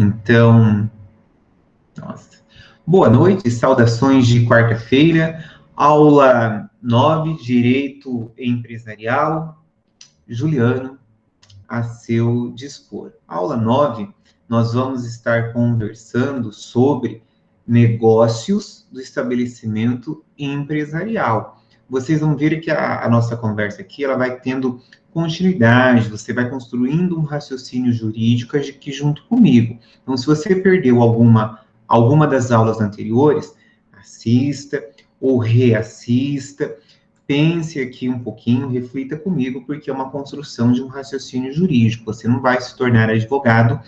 Então, nossa. Boa noite, saudações de quarta-feira, aula 9, Direito Empresarial, Juliano, a seu dispor. Aula 9, nós vamos estar conversando sobre negócios do estabelecimento empresarial. Vocês vão ver que a nossa conversa aqui, ela vai tendo continuidade, você vai construindo um raciocínio jurídico aqui junto comigo. Então, se você perdeu alguma das aulas anteriores, assista ou reassista, pense aqui um pouquinho, reflita comigo, porque é uma construção de um raciocínio jurídico. Você não vai se tornar advogado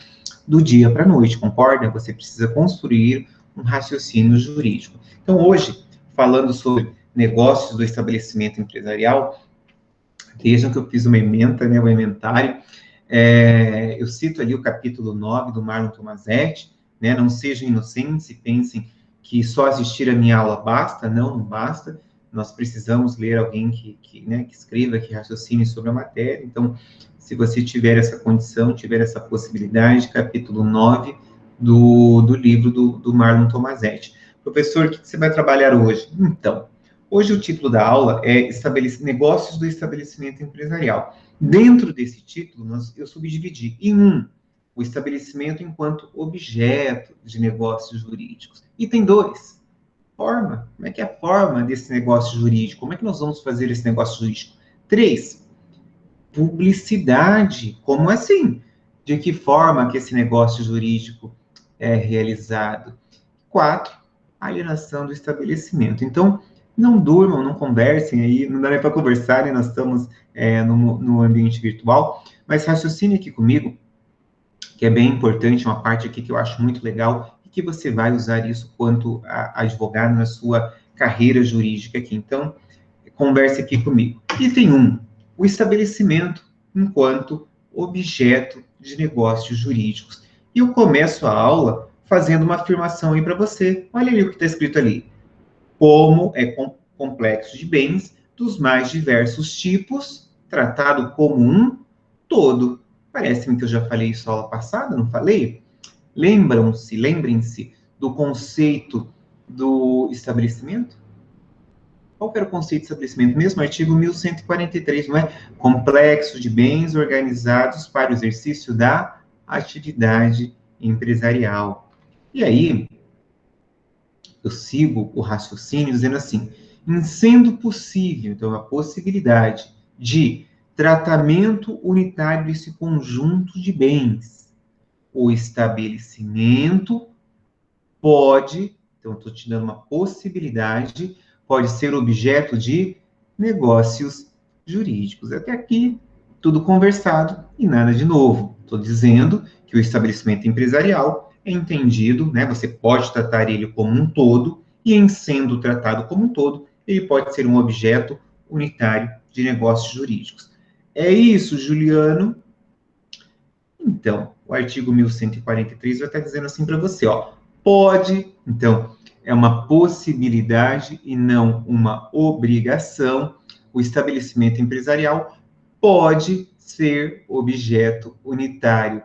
do dia para a noite, concorda? Você precisa construir um raciocínio jurídico. Então, hoje, falando sobre negócios do estabelecimento empresarial, vejam que eu fiz uma ementa, né, um ementário. Eu cito ali o capítulo 9 do Marlon Tomasetti, né? Não sejam inocentes e pensem que só assistir a minha aula basta. Não basta. Nós precisamos ler alguém que escreva, que raciocine sobre a matéria. Então, se você tiver essa condição, tiver essa possibilidade, capítulo 9 do livro do Marlon Tomasetti. Professor, o que você vai trabalhar hoje? Então, hoje o título da aula é Negócios do Estabelecimento Empresarial. Dentro desse título, eu subdividi em o estabelecimento enquanto objeto de negócios jurídicos. Item 2, forma. Como é que é a forma desse negócio jurídico? Como é que nós vamos fazer esse negócio jurídico? 3, publicidade. Como assim? De que forma que esse negócio jurídico é realizado? 4, alienação do estabelecimento. Então, não durmam, não conversem aí, não dá nem para conversar, né? Nós estamos no ambiente virtual, mas raciocine aqui comigo, que é bem importante, uma parte aqui que eu acho muito legal, e que você vai usar isso quanto a advogado na sua carreira jurídica aqui. Então, converse aqui comigo. Item 1, o estabelecimento enquanto objeto de negócios jurídicos. E eu começo a aula fazendo uma afirmação aí para você. Olha ali o que está escrito ali. Como é complexo de bens dos mais diversos tipos, tratado como um todo. Parece-me que eu já falei isso na aula passada, não falei? Lembrem-se do conceito do estabelecimento? Qual que era o conceito de estabelecimento? Mesmo artigo 1143, não é? Complexo de bens organizados para o exercício da atividade empresarial. E aí, eu sigo o raciocínio dizendo assim, em sendo possível, então, a possibilidade de tratamento unitário desse conjunto de bens, o estabelecimento pode, então, estou te dando uma possibilidade, pode ser objeto de negócios jurídicos. Até aqui, tudo conversado e nada de novo. Estou dizendo que o estabelecimento empresarial é entendido, né? Você pode tratar ele como um todo, e em sendo tratado como um todo, ele pode ser um objeto unitário de negócios jurídicos. É isso, Juliano? Então, o artigo 1143 vai estar dizendo assim para você, ó, pode, então, é uma possibilidade e não uma obrigação, o estabelecimento empresarial pode ser objeto unitário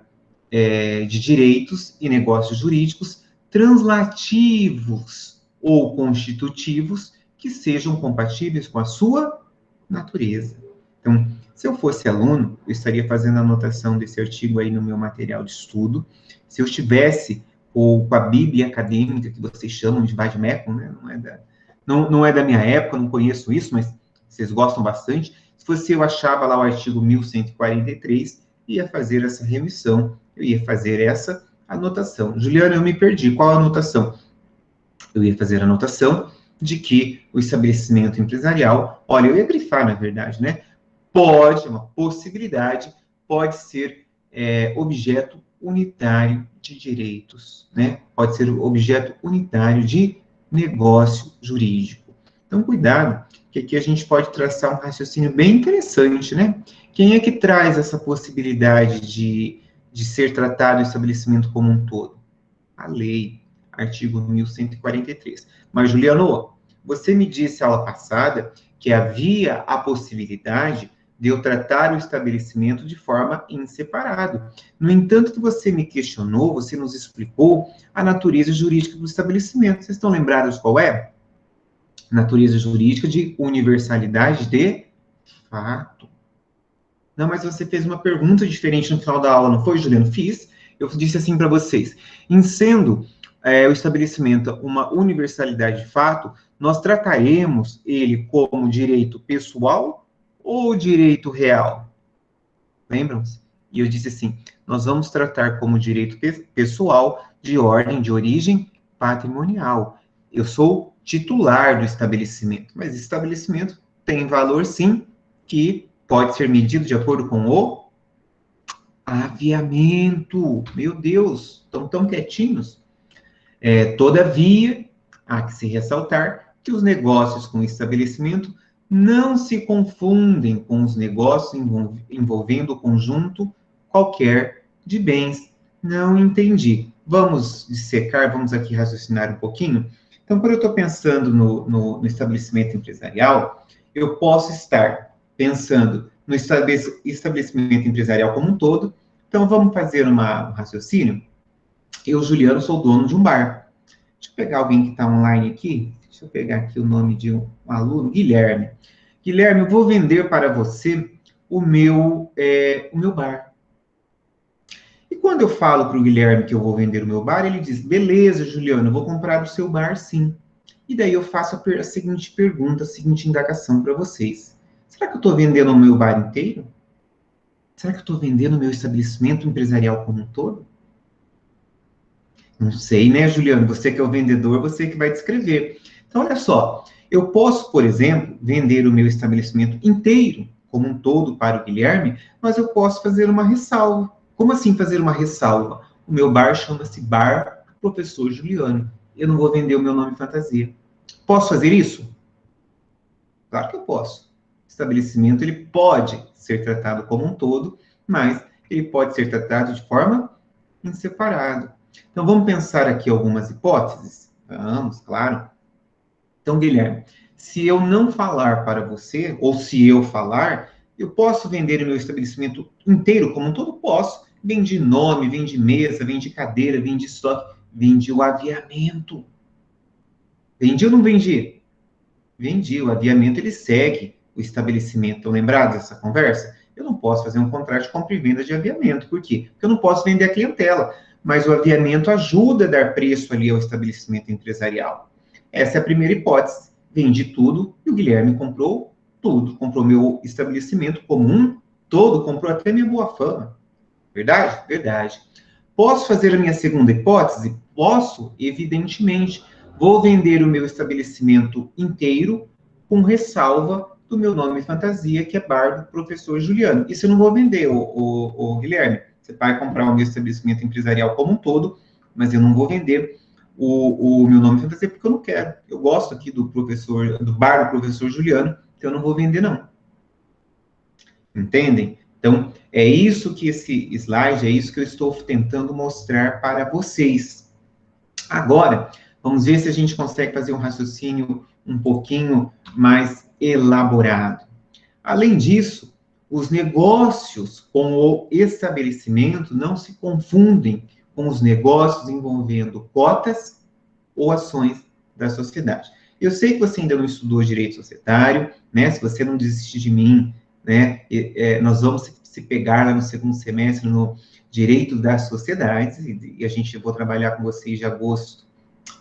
de direitos e negócios jurídicos translativos ou constitutivos que sejam compatíveis com a sua natureza. Então, se eu fosse aluno, eu estaria fazendo a anotação desse artigo aí no meu material de estudo. Se eu estivesse com a Bíblia acadêmica, que vocês chamam de Vademecum, né? Não é da minha época, não conheço isso, mas vocês gostam bastante. Se fosse eu achava lá o artigo 1143, ia fazer essa remissão, eu ia fazer essa anotação. Juliana, eu me perdi. Qual a anotação? Eu ia fazer a anotação de que o estabelecimento empresarial, olha, eu ia grifar, na verdade, né? Pode, é uma possibilidade, pode ser objeto unitário de direitos, né? Pode ser objeto unitário de negócio jurídico. Então, cuidado, que aqui a gente pode traçar um raciocínio bem interessante, né? Quem é que traz essa possibilidade de ser tratado o estabelecimento como um todo? A lei, artigo 1143. Mas, Juliano, você me disse a aula passada que havia a possibilidade de eu tratar o estabelecimento de forma em separado. No entanto, que você me questionou, você nos explicou a natureza jurídica do estabelecimento. Vocês estão lembrados qual é? Natureza jurídica de universalidade de fato. Não, mas você fez uma pergunta diferente no final da aula, não foi, Juliano? Fiz. Eu disse assim para vocês. Em sendo o estabelecimento uma universalidade de fato, nós trataremos ele como direito pessoal ou direito real? Lembram-se? E eu disse assim, nós vamos tratar como direito pessoal de ordem, de origem patrimonial. Eu sou titular do estabelecimento, mas esse estabelecimento tem valor, sim, que pode ser medido de acordo com o aviamento. Meu Deus, estão tão quietinhos. Todavia, há que se ressaltar que os negócios com estabelecimento não se confundem com os negócios envolvendo o conjunto qualquer de bens. Não entendi. Vamos dissecar, vamos aqui raciocinar um pouquinho. Então, quando eu estou pensando no estabelecimento empresarial, eu posso estar pensando no estabelecimento empresarial como um todo. Então, vamos fazer um raciocínio. Eu, Juliano, sou dono de um bar. Deixa eu pegar alguém que está online aqui. Deixa eu pegar aqui o nome de um aluno, Guilherme. Guilherme, eu vou vender para você o meu bar. E quando eu falo para o Guilherme que eu vou vender o meu bar, ele diz, beleza, Juliano, eu vou comprar o seu bar, sim. E daí eu faço a seguinte pergunta, a seguinte indagação para vocês. Será que eu estou vendendo o meu bar inteiro? Será que eu estou vendendo o meu estabelecimento empresarial como um todo? Não sei, né, Juliano? Você que é o vendedor, você que vai descrever. Então, olha só. Eu posso, por exemplo, vender o meu estabelecimento inteiro, como um todo, para o Guilherme, mas eu posso fazer uma ressalva. Como assim fazer uma ressalva? O meu bar chama-se Bar Professor Juliano. Eu não vou vender o meu nome fantasia. Posso fazer isso? Claro que eu posso. O estabelecimento, ele pode ser tratado como um todo, mas ele pode ser tratado de forma em separado. Então, vamos pensar aqui algumas hipóteses? Vamos, claro. Então, Guilherme, se eu não falar para você, ou se eu falar, eu posso vender o meu estabelecimento inteiro como um todo? Posso. Vende nome, vende mesa, vende cadeira, vende estoque, vende o aviamento. Vendi ou não vendi? Vendi. O aviamento, ele segue o estabelecimento. Estão lembrados dessa conversa? Eu não posso fazer um contrato de compra e venda de aviamento. Por quê? Porque eu não posso vender a clientela. Mas o aviamento ajuda a dar preço ali ao estabelecimento empresarial. Essa é a primeira hipótese. Vendi tudo e o Guilherme comprou tudo. Comprou meu estabelecimento como um todo, comprou até minha boa fama. Verdade? Verdade. Posso fazer a minha segunda hipótese? Posso, evidentemente. Vou vender o meu estabelecimento inteiro com ressalva do meu nome fantasia, que é Bar do Professor Juliano. Isso eu não vou vender, o Guilherme. Você vai comprar o meu estabelecimento empresarial como um todo, mas eu não vou vender o meu nome fantasia porque eu não quero. Eu gosto aqui do Bar do Professor Juliano, então eu não vou vender, não. Entendem? Então, é isso que esse slide, é isso que eu estou tentando mostrar para vocês. Agora, vamos ver se a gente consegue fazer um raciocínio um pouquinho mais elaborado. Além disso, os negócios com o estabelecimento não se confundem com os negócios envolvendo cotas ou ações da sociedade. Eu sei que você ainda não estudou direito societário, né? Se você não desistir de mim, né? Nós vamos se pegar lá no segundo semestre no direito das sociedades e a gente vou trabalhar com vocês de agosto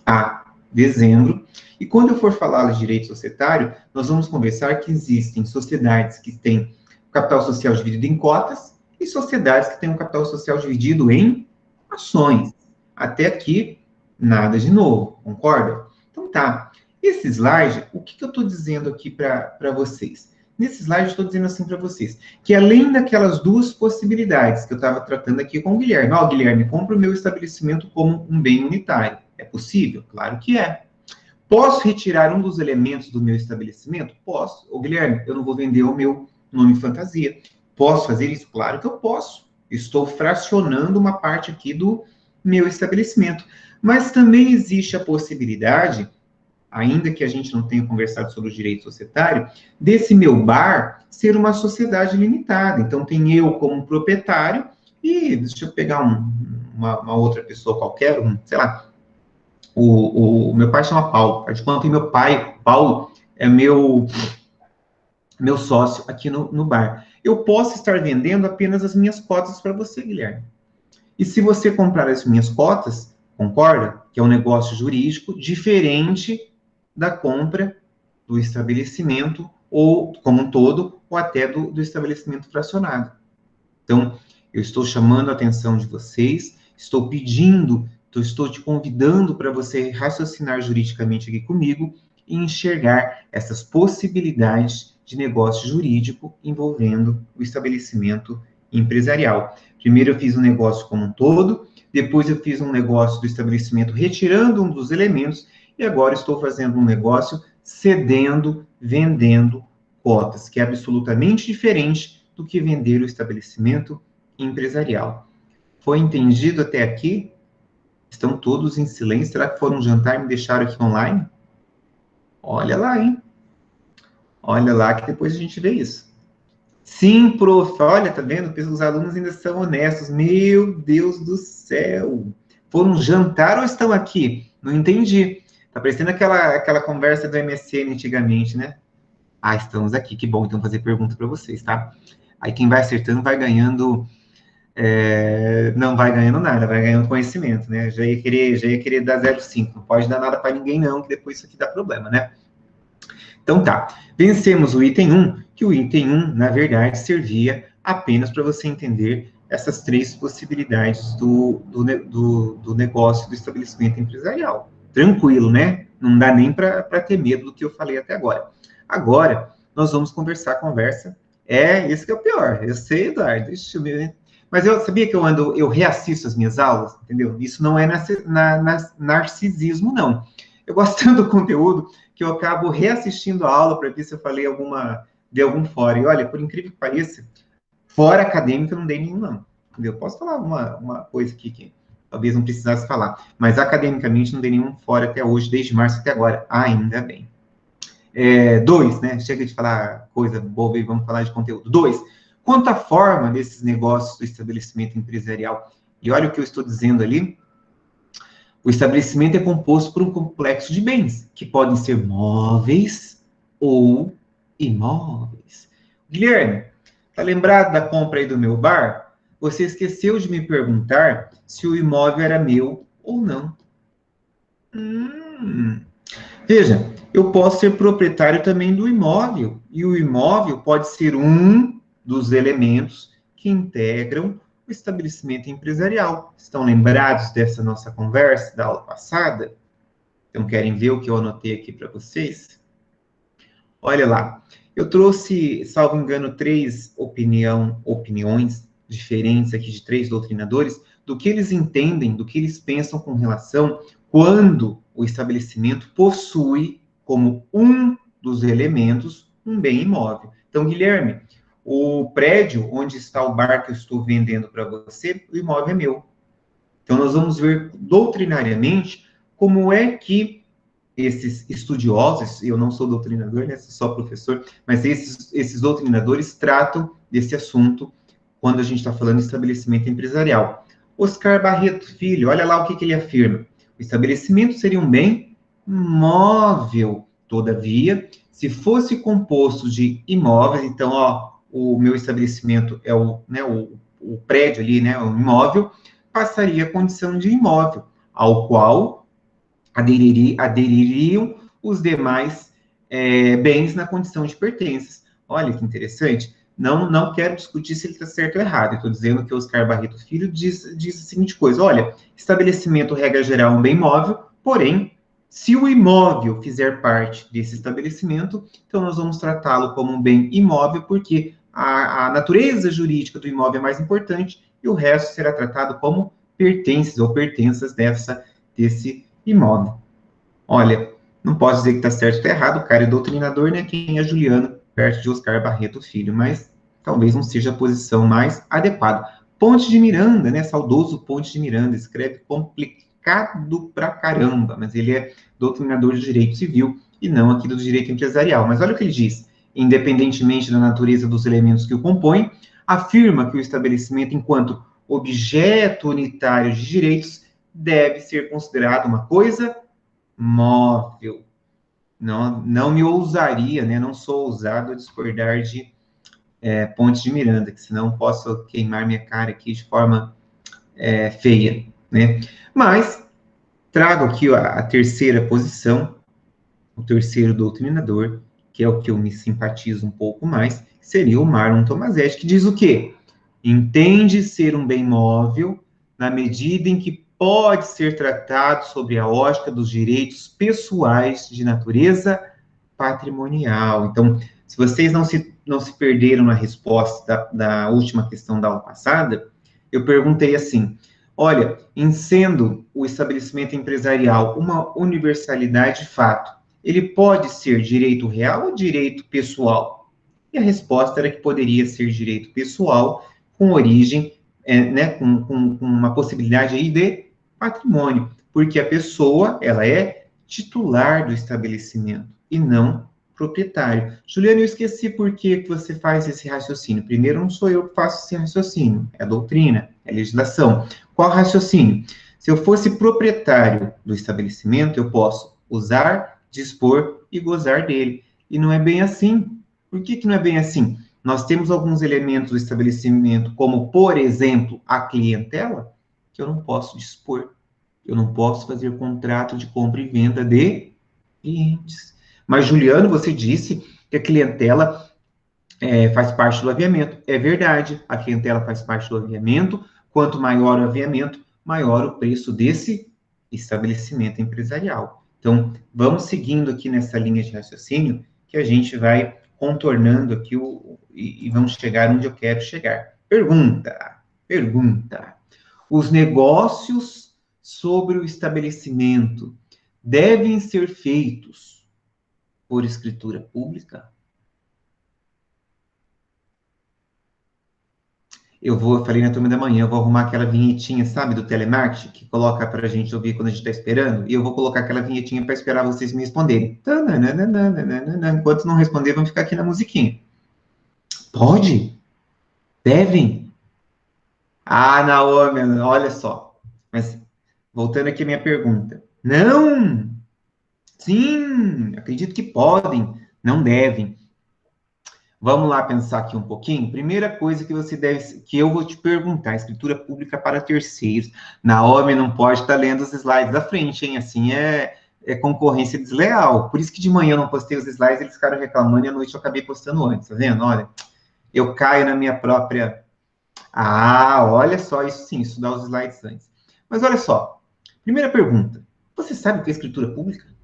a dezembro. E quando eu for falar de direito societário, nós vamos conversar que existem sociedades que têm capital social dividido em cotas e sociedades que têm um capital social dividido em ações. Até aqui, nada de novo, concorda? Então tá. Esse slide, o que eu estou dizendo aqui para vocês? Nesse slide, eu estou dizendo assim para vocês, que além daquelas duas possibilidades que eu estava tratando aqui com o Guilherme, ó, Guilherme, compra o meu estabelecimento como um bem unitário. É possível? Claro que é. Posso retirar um dos elementos do meu estabelecimento? Posso. Ô, Guilherme, eu não vou vender o meu nome fantasia. Posso fazer isso? Claro que eu posso. Estou fracionando uma parte aqui do meu estabelecimento. Mas também existe a possibilidade, ainda que a gente não tenha conversado sobre o direito societário, desse meu bar ser uma sociedade limitada. Então, tem eu como proprietário e, deixa eu pegar uma outra pessoa qualquer, sei lá, o meu pai chama Paulo, de quanto tem meu pai, Paulo, é meu sócio aqui no bar. Eu posso estar vendendo apenas as minhas cotas para você, Guilherme. E se você comprar as minhas cotas, concorda? Que é um negócio jurídico diferente da compra do estabelecimento, ou como um todo, ou até do estabelecimento fracionado. Então, eu estou chamando a atenção de vocês, estou pedindo, estou te convidando para você raciocinar juridicamente aqui comigo e enxergar essas possibilidades de negócio jurídico envolvendo o estabelecimento empresarial. Primeiro eu fiz um negócio como um todo, depois eu fiz um negócio do estabelecimento retirando um dos elementos, e agora estou fazendo um negócio cedendo, vendendo cotas, que é absolutamente diferente do que vender o estabelecimento empresarial. Foi entendido até aqui? Estão todos em silêncio? Será que foram jantar e me deixaram aqui online? Olha lá, hein? Olha lá que depois a gente vê isso. Sim, prof. Olha, tá vendo? Os alunos ainda são honestos. Meu Deus do céu. Foram jantar ou estão aqui? Não entendi. Tá parecendo aquela conversa do MSN antigamente, né? Ah, estamos aqui. Que bom, então fazer pergunta para vocês, tá? Aí quem vai acertando vai ganhando... não vai ganhando nada, vai ganhando conhecimento, né? Já ia querer dar 0,5. Não pode dar nada para ninguém, não, que depois isso aqui dá problema, né? Então tá, vencemos o item 1, que o item 1, na verdade, servia apenas para você entender essas três possibilidades do negócio do estabelecimento empresarial. Tranquilo, né? Não dá nem para ter medo do que eu falei até agora. Agora, nós vamos conversar a conversa. Esse que é o pior. Eu sei, Eduardo, deixa eu ver. Mas eu sabia que eu reassisto as minhas aulas, entendeu? Isso não é narcisismo, não. Eu gosto tanto do conteúdo que eu acabo reassistindo a aula para ver se eu falei de algum fora. E olha, por incrível que pareça, fora acadêmico eu não dei nenhum, não. Entendeu? Posso falar uma coisa aqui que talvez não precisasse falar, mas academicamente não dei nenhum fora até hoje, desde março até agora. Ainda bem. 2, né? Chega de falar coisa boba e vamos falar de conteúdo. 2. Quanto à forma desses negócios do estabelecimento empresarial, e olha o que eu estou dizendo ali, o estabelecimento é composto por um complexo de bens, que podem ser móveis ou imóveis. Guilherme, tá lembrado da compra aí do meu bar? Você esqueceu de me perguntar se o imóvel era meu ou não. Veja, eu posso ser proprietário também do imóvel, e o imóvel pode ser um dos elementos que integram o estabelecimento empresarial. Estão lembrados dessa nossa conversa da aula passada? Então, querem ver o que eu anotei aqui para vocês? Olha lá, eu trouxe, salvo engano, 3 opiniões diferentes aqui de 3 doutrinadores, do que eles entendem, do que eles pensam com relação quando o estabelecimento possui como um dos elementos um bem imóvel. Então, Guilherme, o prédio onde está o bar que eu estou vendendo para você, o imóvel é meu. Então, nós vamos ver doutrinariamente como é que esses estudiosos, eu não sou doutrinador, né, sou só professor, mas esses doutrinadores tratam desse assunto quando a gente está falando de estabelecimento empresarial. Oscar Barreto Filho, olha lá o que ele afirma. O estabelecimento seria um bem móvel, todavia, se fosse composto de imóveis, então, o meu estabelecimento é o prédio ali, né, o imóvel, passaria a condição de imóvel, ao qual adeririam os demais bens na condição de pertences. Olha que interessante. Não quero discutir se ele está certo ou errado. Estou dizendo que Oscar Barreto Filho diz a seguinte coisa: olha, estabelecimento, regra geral, é um bem imóvel, porém, se o imóvel fizer parte desse estabelecimento, então nós vamos tratá-lo como um bem imóvel, porque a natureza jurídica do imóvel é mais importante e o resto será tratado como pertences ou pertenças desse imóvel. Olha, não posso dizer que está certo ou está errado, o cara é doutrinador, né? Quem é Juliano, perto de Oscar Barreto Filho, mas talvez não seja a posição mais adequada. Ponte de Miranda, né? Saudoso Ponte de Miranda, escreve complicado pra caramba, mas ele é doutrinador de direito civil e não aqui do direito empresarial. Mas olha o que ele diz. Independentemente da natureza dos elementos que o compõem, afirma que o estabelecimento, enquanto objeto unitário de direitos, deve ser considerado uma coisa móvel. Não me ousaria, né? Não sou ousado a discordar de Pontes de Miranda, que senão posso queimar minha cara aqui de forma feia, né? Mas trago aqui a terceira posição, o terceiro doutrinador, que é o que eu me simpatizo um pouco mais, que seria o Marlon Tomasetti, que diz o quê? Entende ser um bem móvel na medida em que pode ser tratado sobre a ótica dos direitos pessoais de natureza patrimonial. Então, se vocês não se perderam na resposta da última questão da aula passada, eu perguntei assim, olha, em sendo o estabelecimento empresarial uma universalidade de fato, ele pode ser direito real ou direito pessoal? E a resposta era que poderia ser direito pessoal com origem, né, com uma possibilidade aí de patrimônio, porque a pessoa, ela é titular do estabelecimento e não proprietário. Juliana, eu esqueci por que você faz esse raciocínio. Primeiro, não sou eu que faço esse raciocínio, é a doutrina, é a legislação. Qual raciocínio? Se eu fosse proprietário do estabelecimento, eu posso usar, dispor e gozar dele. E não é bem assim. Por que não é bem assim? Nós temos alguns elementos do estabelecimento, como, por exemplo, a clientela, que eu não posso dispor. Eu não posso fazer contrato de compra e venda de clientes. Mas, Juliano, você disse que a clientela faz parte do aviamento. É verdade, a clientela faz parte do aviamento. Quanto maior o aviamento, maior o preço desse estabelecimento empresarial. Então, vamos seguindo aqui nessa linha de raciocínio, que a gente vai contornando aqui e vamos chegar onde eu quero chegar. Pergunta. Os negócios sobre o estabelecimento devem ser feitos por escritura pública? Eu falei na turma da manhã, eu vou arrumar aquela vinhetinha, sabe, do telemarketing, que coloca para a gente ouvir quando a gente está esperando, e eu vou colocar aquela vinhetinha para esperar vocês me responderem. Enquanto não responder, vamos ficar aqui na musiquinha. Pode? Devem? Ah, Naomi, olha só. Mas, voltando aqui à minha pergunta. Não! Sim, acredito que podem, não devem. Vamos lá pensar aqui um pouquinho. Primeira coisa que eu vou te perguntar, escritura pública para terceiros. Naomi não pode estar lendo os slides da frente, hein? Assim é concorrência desleal. Por isso que de manhã eu não postei os slides, eles ficaram reclamando e à noite eu acabei postando antes, tá vendo? Olha, eu caio na minha própria... Ah, olha só, isso sim, estudar os slides antes. Mas olha só, primeira pergunta. Você sabe o que é escritura pública?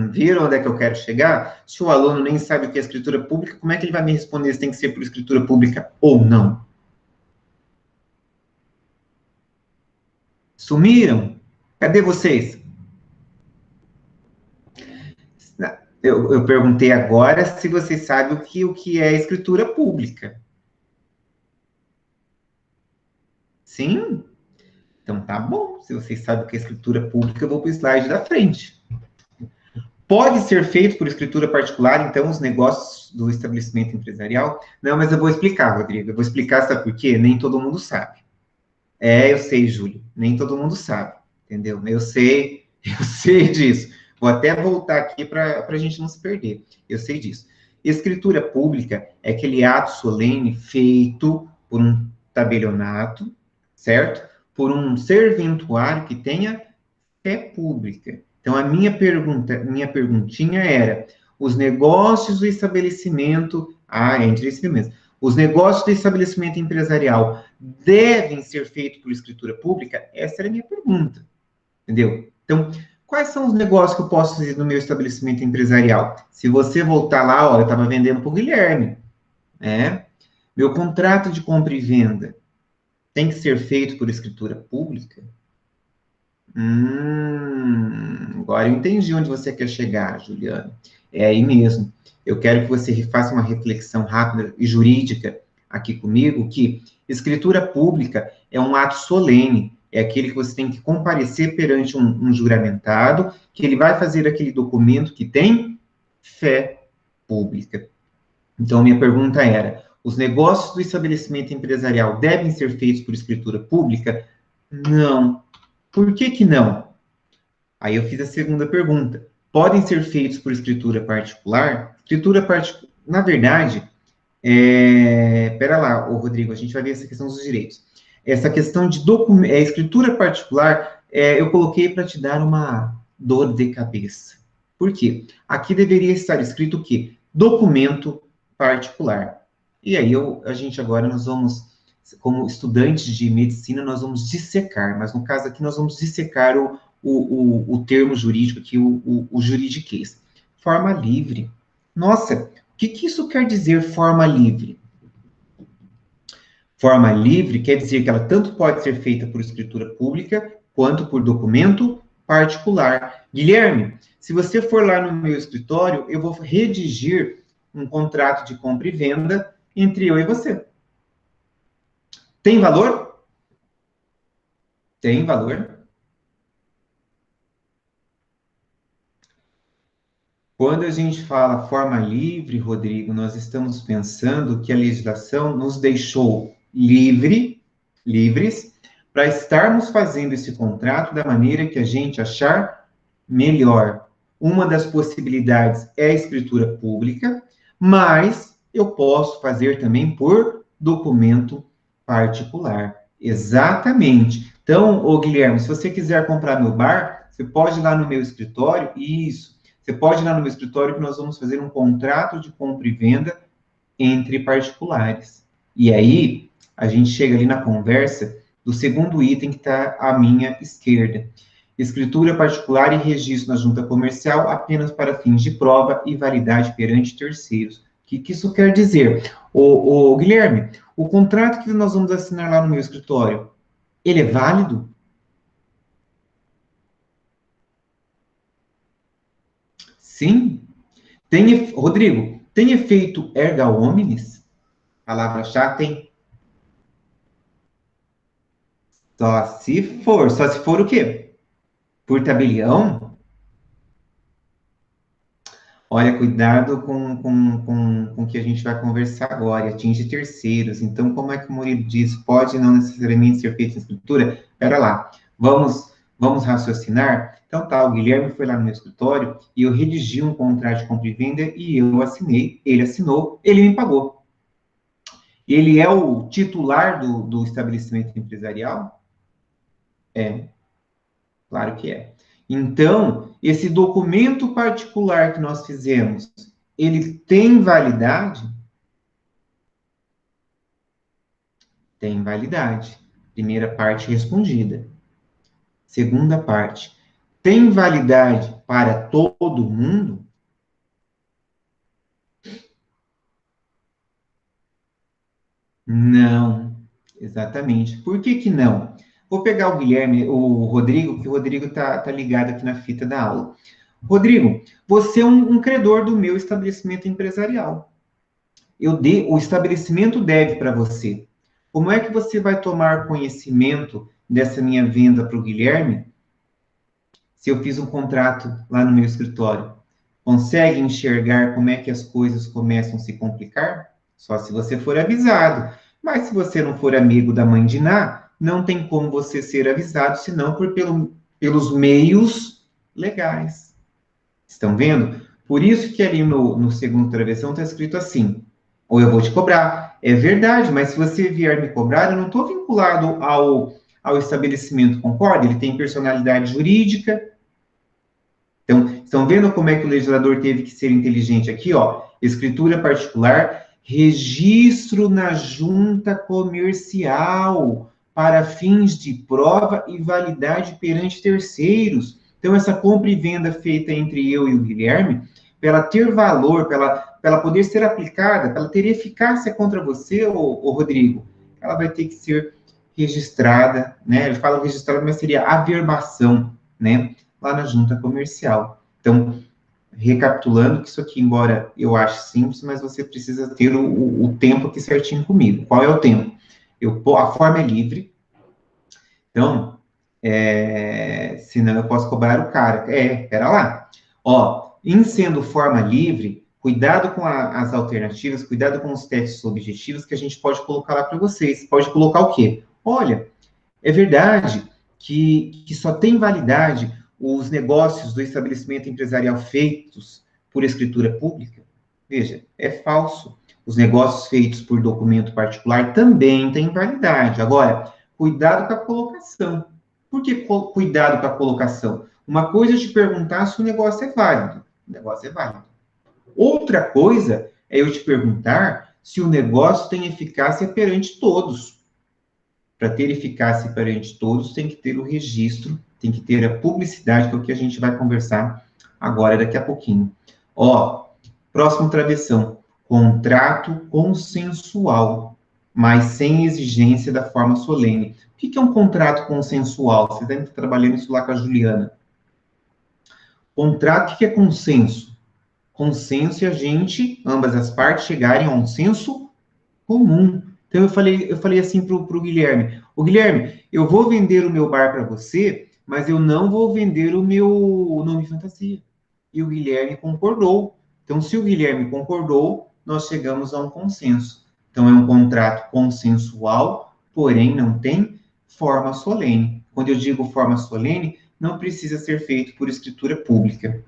Viram onde é que eu quero chegar? Se o aluno nem sabe o que é escritura pública, como é que ele vai me responder se tem que ser por escritura pública ou não? Sumiram? Cadê vocês? Eu perguntei agora se vocês sabem o que é escritura pública. Sim? Então tá bom. Se vocês sabem o que é escritura pública, eu vou para o slide da frente. Pode ser feito por escritura particular, então, os negócios do estabelecimento empresarial? Não, mas eu vou explicar, Rodrigo. Eu vou explicar, sabe por quê? Nem todo mundo sabe. Eu sei, Júlio. Nem todo mundo sabe, entendeu? Eu sei disso. Vou até voltar aqui para a gente não se perder. Eu sei disso. Escritura pública é aquele ato solene feito por um tabelionato, certo? Por um serventuário que tenha fé pública. Então, a minha perguntinha era, os negócios do estabelecimento, entre esse mesmo, os negócios do estabelecimento empresarial devem ser feitos por escritura pública? Essa era a minha pergunta, entendeu? Então, quais são os negócios que eu posso fazer no meu estabelecimento empresarial? Se você voltar lá, olha, eu estava vendendo para o Guilherme, né? Meu contrato de compra e venda tem que ser feito por escritura pública? Agora eu entendi onde você quer chegar, Juliana. É aí mesmo. Eu quero que você faça uma reflexão rápida e jurídica aqui comigo, que escritura pública é um ato solene, é aquele que você tem que comparecer perante um juramentado, que ele vai fazer aquele documento que tem fé pública. Então, minha pergunta era: os negócios do estabelecimento empresarial devem ser feitos por escritura pública? Não. Por que que não? Aí eu fiz a segunda pergunta. Podem ser feitos por escritura particular? Escritura particular, na verdade, pera lá, ô Rodrigo, a gente vai ver essa questão dos direitos. Essa questão de escritura particular, eu coloquei para te dar uma dor de cabeça. Por quê? Aqui deveria estar escrito o quê? Documento particular. E aí a gente agora nós vamos, como estudantes de medicina, nós vamos dissecar, mas no caso aqui nós vamos dissecar o termo jurídico aqui, o juridiquês. Forma livre. Nossa, o que isso quer dizer, forma livre? Forma livre quer dizer que ela tanto pode ser feita por escritura pública, quanto por documento particular. Guilherme, se você for lá no meu escritório, eu vou redigir um contrato de compra e venda entre eu e você. Tem valor? Tem valor. Quando a gente fala forma livre, Rodrigo, nós estamos pensando que a legislação nos deixou livres, para estarmos fazendo esse contrato da maneira que a gente achar melhor. Uma das possibilidades é a escritura pública, mas eu posso fazer também por documento particular. Exatamente. Então, ô Guilherme, se você quiser comprar meu bar, você pode ir lá no meu escritório, isso. Você pode ir lá no meu escritório que nós vamos fazer um contrato de compra e venda entre particulares. E aí, a gente chega ali na conversa do segundo item que está à minha esquerda. Escritura particular e registro na junta comercial apenas para fins de prova e validade perante terceiros. O que isso quer dizer? Guilherme, o contrato que nós vamos assinar lá no meu escritório, ele é válido? Sim. Rodrigo, tem efeito erga omnes? Palavra-chave tem. Só se for o quê? Por tabelião? Olha, cuidado com o que a gente vai conversar agora, atinge terceiros. Então, como é que o Murilo diz? Pode não necessariamente ser feito em escritura? Espera lá, vamos raciocinar? Então tá, o Guilherme foi lá no meu escritório e eu redigi um contrato de compra e venda e eu assinei, ele assinou, ele me pagou. Ele é o titular do estabelecimento empresarial? É, claro que é. Então, esse documento particular que nós fizemos, ele tem validade? Tem validade. Primeira parte respondida. Segunda parte, tem validade para todo mundo? Não, exatamente. Por que que não? Vou pegar o Guilherme, o Rodrigo, que o Rodrigo tá ligado aqui na fita da aula. Rodrigo, você é um credor do meu estabelecimento empresarial. O estabelecimento deve para você. Como é que você vai tomar conhecimento dessa minha venda para o Guilherme se eu fiz um contrato lá no meu escritório? Consegue enxergar como é que as coisas começam a se complicar? Só se você for avisado. Mas se você não for amigo da mãe de Ná, não tem como você ser avisado, senão pelos meios legais. Estão vendo? Por isso que ali no segundo travessão está escrito assim, ou eu vou te cobrar. É verdade, mas se você vier me cobrar, eu não estou vinculado ao estabelecimento, concorda? Ele tem personalidade jurídica. Então, estão vendo como é que o legislador teve que ser inteligente aqui, ó? Escritura particular, registro na junta comercial para fins de prova e validade perante terceiros. Então, essa compra e venda feita entre eu e o Guilherme, para ela ter valor, para ela poder ser aplicada, para ela ter eficácia contra você, ô Rodrigo, ela vai ter que ser registrada, né? Ele fala registrada, mas seria averbação, né? Lá na junta comercial. Então, recapitulando, que isso aqui, embora eu ache simples, mas você precisa ter o tempo aqui certinho comigo. Qual é o tempo? A forma é livre, Então, senão eu posso cobrar o cara. Pera lá. Ó, em sendo forma livre, cuidado com as alternativas, cuidado com os testes objetivos que a gente pode colocar lá para vocês. Pode colocar o quê? Olha, é verdade que só tem validade os negócios do estabelecimento empresarial feitos por escritura pública? Veja, é falso. Os negócios feitos por documento particular também têm validade. Agora, cuidado com a colocação. Por que cuidado com a colocação? Uma coisa é te perguntar se o negócio é válido. O negócio é válido. Outra coisa é eu te perguntar se o negócio tem eficácia perante todos. Para ter eficácia perante todos, tem que ter o registro, tem que ter a publicidade, que é o que a gente vai conversar agora, daqui a pouquinho. Ó, próximo travessão, contrato consensual, mas sem exigência da forma solene. O que é um contrato consensual? Você deve estar trabalhando isso lá com a Juliana. Contrato, o que é consenso? Consenso é a gente, ambas as partes, chegarem a um senso comum. Então, eu falei assim para o Guilherme, ô Guilherme, eu vou vender o meu bar para você, mas eu não vou vender o meu nome fantasia. E o Guilherme concordou. Então, se o Guilherme concordou, nós chegamos a um consenso. Então, é um contrato consensual, porém não tem forma solene. Quando eu digo forma solene, não precisa ser feito por escritura pública.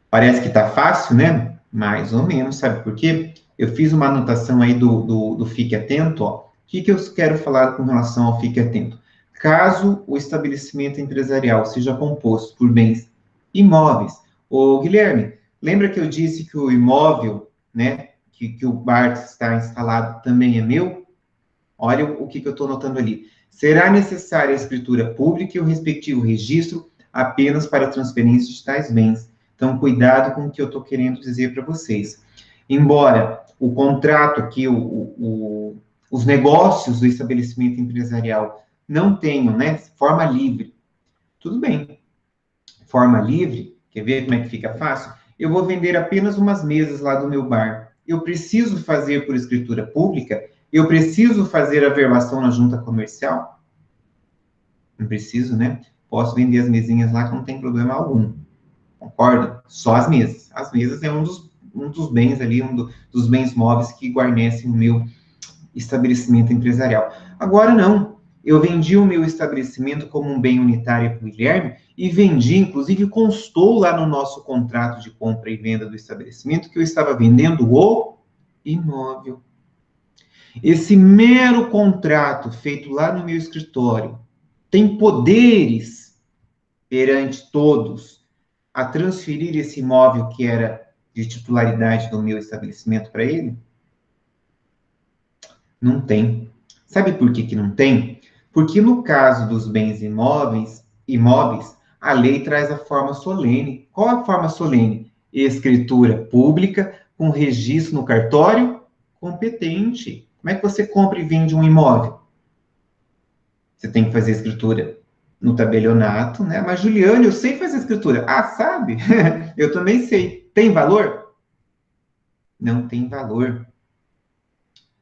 Parece que está fácil, né? Mais ou menos, sabe por quê? Eu fiz uma anotação aí do Fique Atento, ó. O que eu quero falar com relação ao Fique Atento? Caso o estabelecimento empresarial seja composto por bens imóveis. Ô, Guilherme, lembra que eu disse que o imóvel, né, que o bar está instalado também é meu? Olha o que eu estou anotando ali. Será necessária a escritura pública e o respectivo registro apenas para a transferência de tais bens. Então, cuidado com o que eu estou querendo dizer para vocês. Embora o contrato aqui, os negócios do estabelecimento empresarial não tenham, né, forma livre, tudo bem. Forma livre, quer ver como é que fica fácil? Eu vou vender apenas umas mesas lá do meu bar. Eu preciso fazer por escritura pública? Eu preciso fazer a verbação na junta comercial? Não preciso, né? Posso vender as mesinhas lá que não tem problema algum. Concorda? Só as mesas. As mesas é um dos bens ali, dos bens móveis que guarnecem o meu estabelecimento empresarial. Agora não. Eu vendi o meu estabelecimento como um bem unitário para o Guilherme e vendi, inclusive constou lá no nosso contrato de compra e venda do estabelecimento que eu estava vendendo o imóvel. Esse mero contrato feito lá no meu escritório tem poderes perante todos a transferir esse imóvel que era de titularidade do meu estabelecimento para ele? Não tem. Sabe por que não tem? Porque no caso dos bens imóveis, a lei traz a forma solene. Qual a forma solene? Escritura pública com registro no cartório competente. Como é que você compra e vende um imóvel? Você tem que fazer a escritura no tabelionato, né? Mas, Juliane, eu sei fazer escritura. Ah, sabe? Eu também sei. Tem valor? Não tem valor.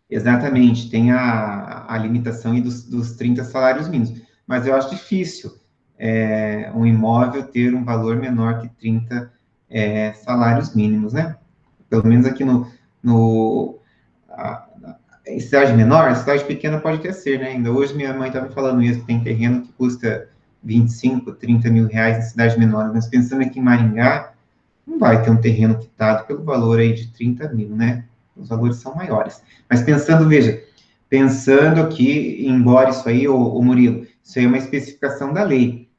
Exatamente, tem a limitação aí dos 30 salários mínimos. Mas eu acho difícil um imóvel ter um valor menor que 30 salários mínimos, né? Pelo menos aqui em cidade menor, cidade pequena pode até ser, né? Ainda hoje minha mãe estava me falando isso, que tem terreno que custa 25, 30 mil reais em cidade menor. Mas pensando aqui em Maringá, não vai ter um terreno quitado pelo valor aí de 30 mil, né? Os valores são maiores. Mas pensando aqui, embora isso aí, o Murilo, isso aí é uma especificação da lei,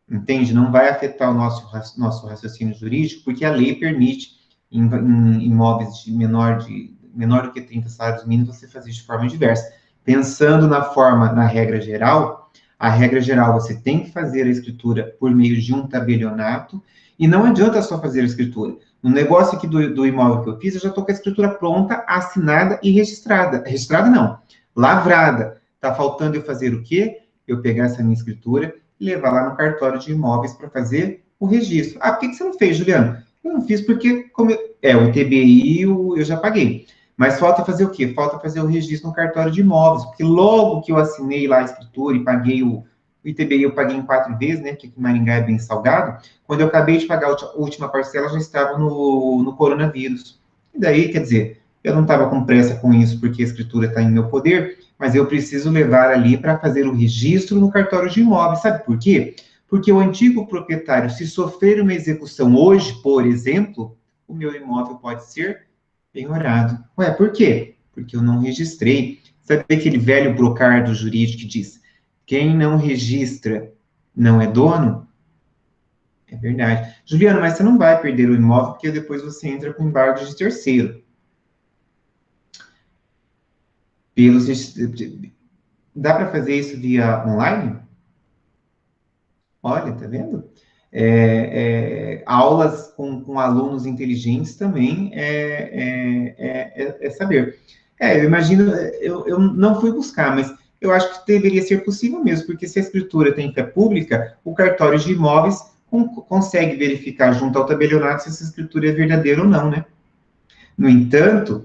entende? Não vai afetar o nosso raciocínio jurídico, porque a lei permite, em imóveis de menor do que 30 salários mínimos, você fazer de forma diversa. Pensando na regra geral, a regra geral, você tem que fazer a escritura por meio de um tabelionato, e não adianta só fazer a escritura. No negócio aqui do imóvel que eu fiz, eu já estou com a escritura pronta, assinada e registrada. Registrada não, lavrada. Está faltando eu fazer o quê? Eu pegar essa minha escritura e levar lá no cartório de imóveis para fazer o registro. Ah, por que você não fez, Juliano? Eu não fiz porque, o ITBI eu já paguei. Mas falta fazer o quê? Falta fazer o registro no cartório de imóveis, porque logo que eu assinei lá a escritura e paguei o ITBI, eu paguei em 4 vezes, né, que aqui em Maringá é bem salgado, quando eu acabei de pagar a última parcela, já estava no coronavírus. E daí, quer dizer, eu não estava com pressa com isso, porque a escritura está em meu poder, mas eu preciso levar ali para fazer o registro no cartório de imóveis. Sabe por quê? Porque o antigo proprietário, se sofrer uma execução hoje, por exemplo, o meu imóvel pode ser penhorado. Ué, por quê? Porque eu não registrei. Sabe aquele velho brocardo jurídico que diz: quem não registra não é dono? É verdade. Juliana, mas você não vai perder o imóvel porque depois você entra com embargo de terceiro. Pelos, dá para fazer isso via online? Olha, tá vendo? Aulas com alunos inteligentes também é saber. Eu imagino, eu não fui buscar, mas eu acho que deveria ser possível mesmo, porque se a escritura tem fé pública, o cartório de imóveis consegue verificar junto ao tabelionato se essa escritura é verdadeira ou não, né? No entanto,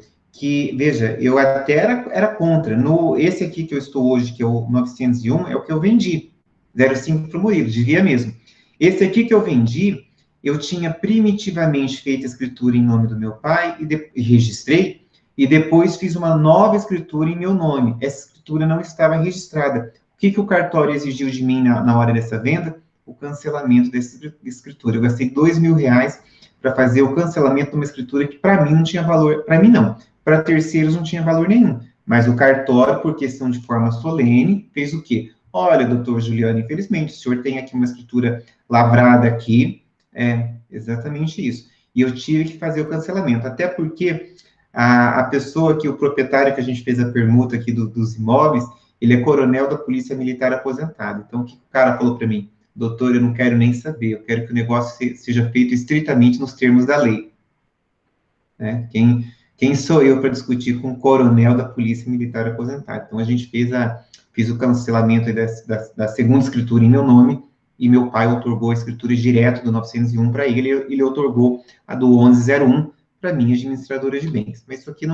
veja, eu até era contra. Esse aqui que eu estou hoje, que é o 901, é o que eu vendi. 05 para o Murilo, devia mesmo. Esse aqui que eu vendi, eu tinha primitivamente feito a escritura em nome do meu pai e registrei, e depois fiz uma nova escritura em meu nome. Essa escritura não estava registrada. O que o cartório exigiu de mim na hora dessa venda? O cancelamento dessa escritura. Eu gastei R$ 2.000 para fazer o cancelamento de uma escritura que para mim não tinha valor, para mim não, para terceiros não tinha valor nenhum. Mas o cartório, por questão de forma solene, fez o quê? Olha, doutor Juliano, infelizmente, o senhor tem aqui uma escritura lavrada aqui, exatamente isso. E eu tive que fazer o cancelamento, até porque a pessoa que, o proprietário que a gente fez a permuta aqui dos imóveis, ele é coronel da Polícia Militar aposentado. Então, o que o cara falou para mim? Doutor, eu não quero nem saber, eu quero que o negócio seja feito estritamente nos termos da lei. Né? Quem sou eu para discutir com o coronel da Polícia Militar aposentado? Então, a gente fiz o cancelamento da segunda escritura em meu nome, e meu pai otorgou a escritura direto do 901 para ele otorgou a do 1101 para minha administradora de bens. Mas isso aqui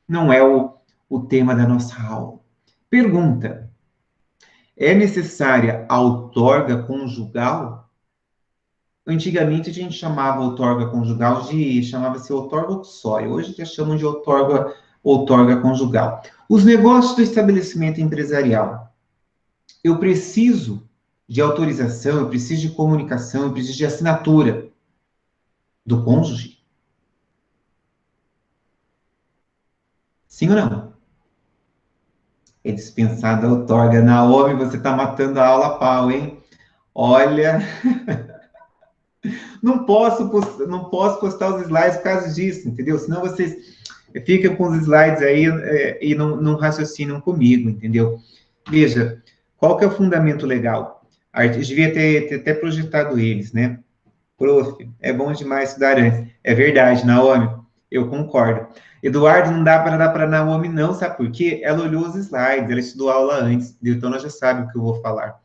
não é o tema da nossa aula. Pergunta: é necessária a outorga conjugal? Antigamente a gente chamava outorga conjugal chamava-se outorga uxória. Hoje já chamam de outorga conjugal. Os negócios do estabelecimento empresarial. Eu preciso de autorização, eu preciso de comunicação, eu preciso de assinatura do cônjuge? Sim ou não? É dispensada a outorga. Naomi, você está matando a aula a pau, hein? Olha, não posso postar os slides por causa disso, entendeu? Senão vocês ficam com os slides aí e não raciocinam comigo, entendeu? Veja, qual que é o fundamento legal? Eu devia ter até projetado eles, né? Prof, é bom demais estudar antes. É verdade, Naomi, eu concordo. Eduardo, não dá para dar para Naomi, não, sabe por quê? Ela olhou os slides, ela estudou a aula antes, então ela já sabe o que eu vou falar.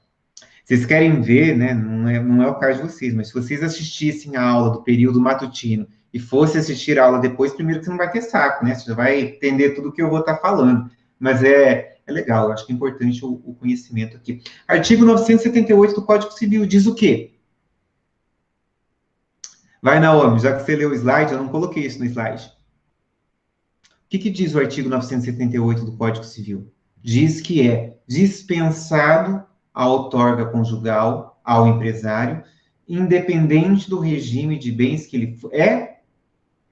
Vocês querem ver, né? Não é o caso de vocês, mas se vocês assistissem a aula do período matutino e fosse assistir a aula depois, primeiro que você não vai ter saco, né? Você já vai entender tudo que eu vou estar falando. Mas é legal, eu acho que é importante o conhecimento aqui. Artigo 978 do Código Civil diz o quê? Vai, Naomi, já que você leu o slide, eu não coloquei isso no slide. O que diz o artigo 978 do Código Civil? Diz que é dispensado a outorga conjugal ao empresário, independente do regime de bens que ele é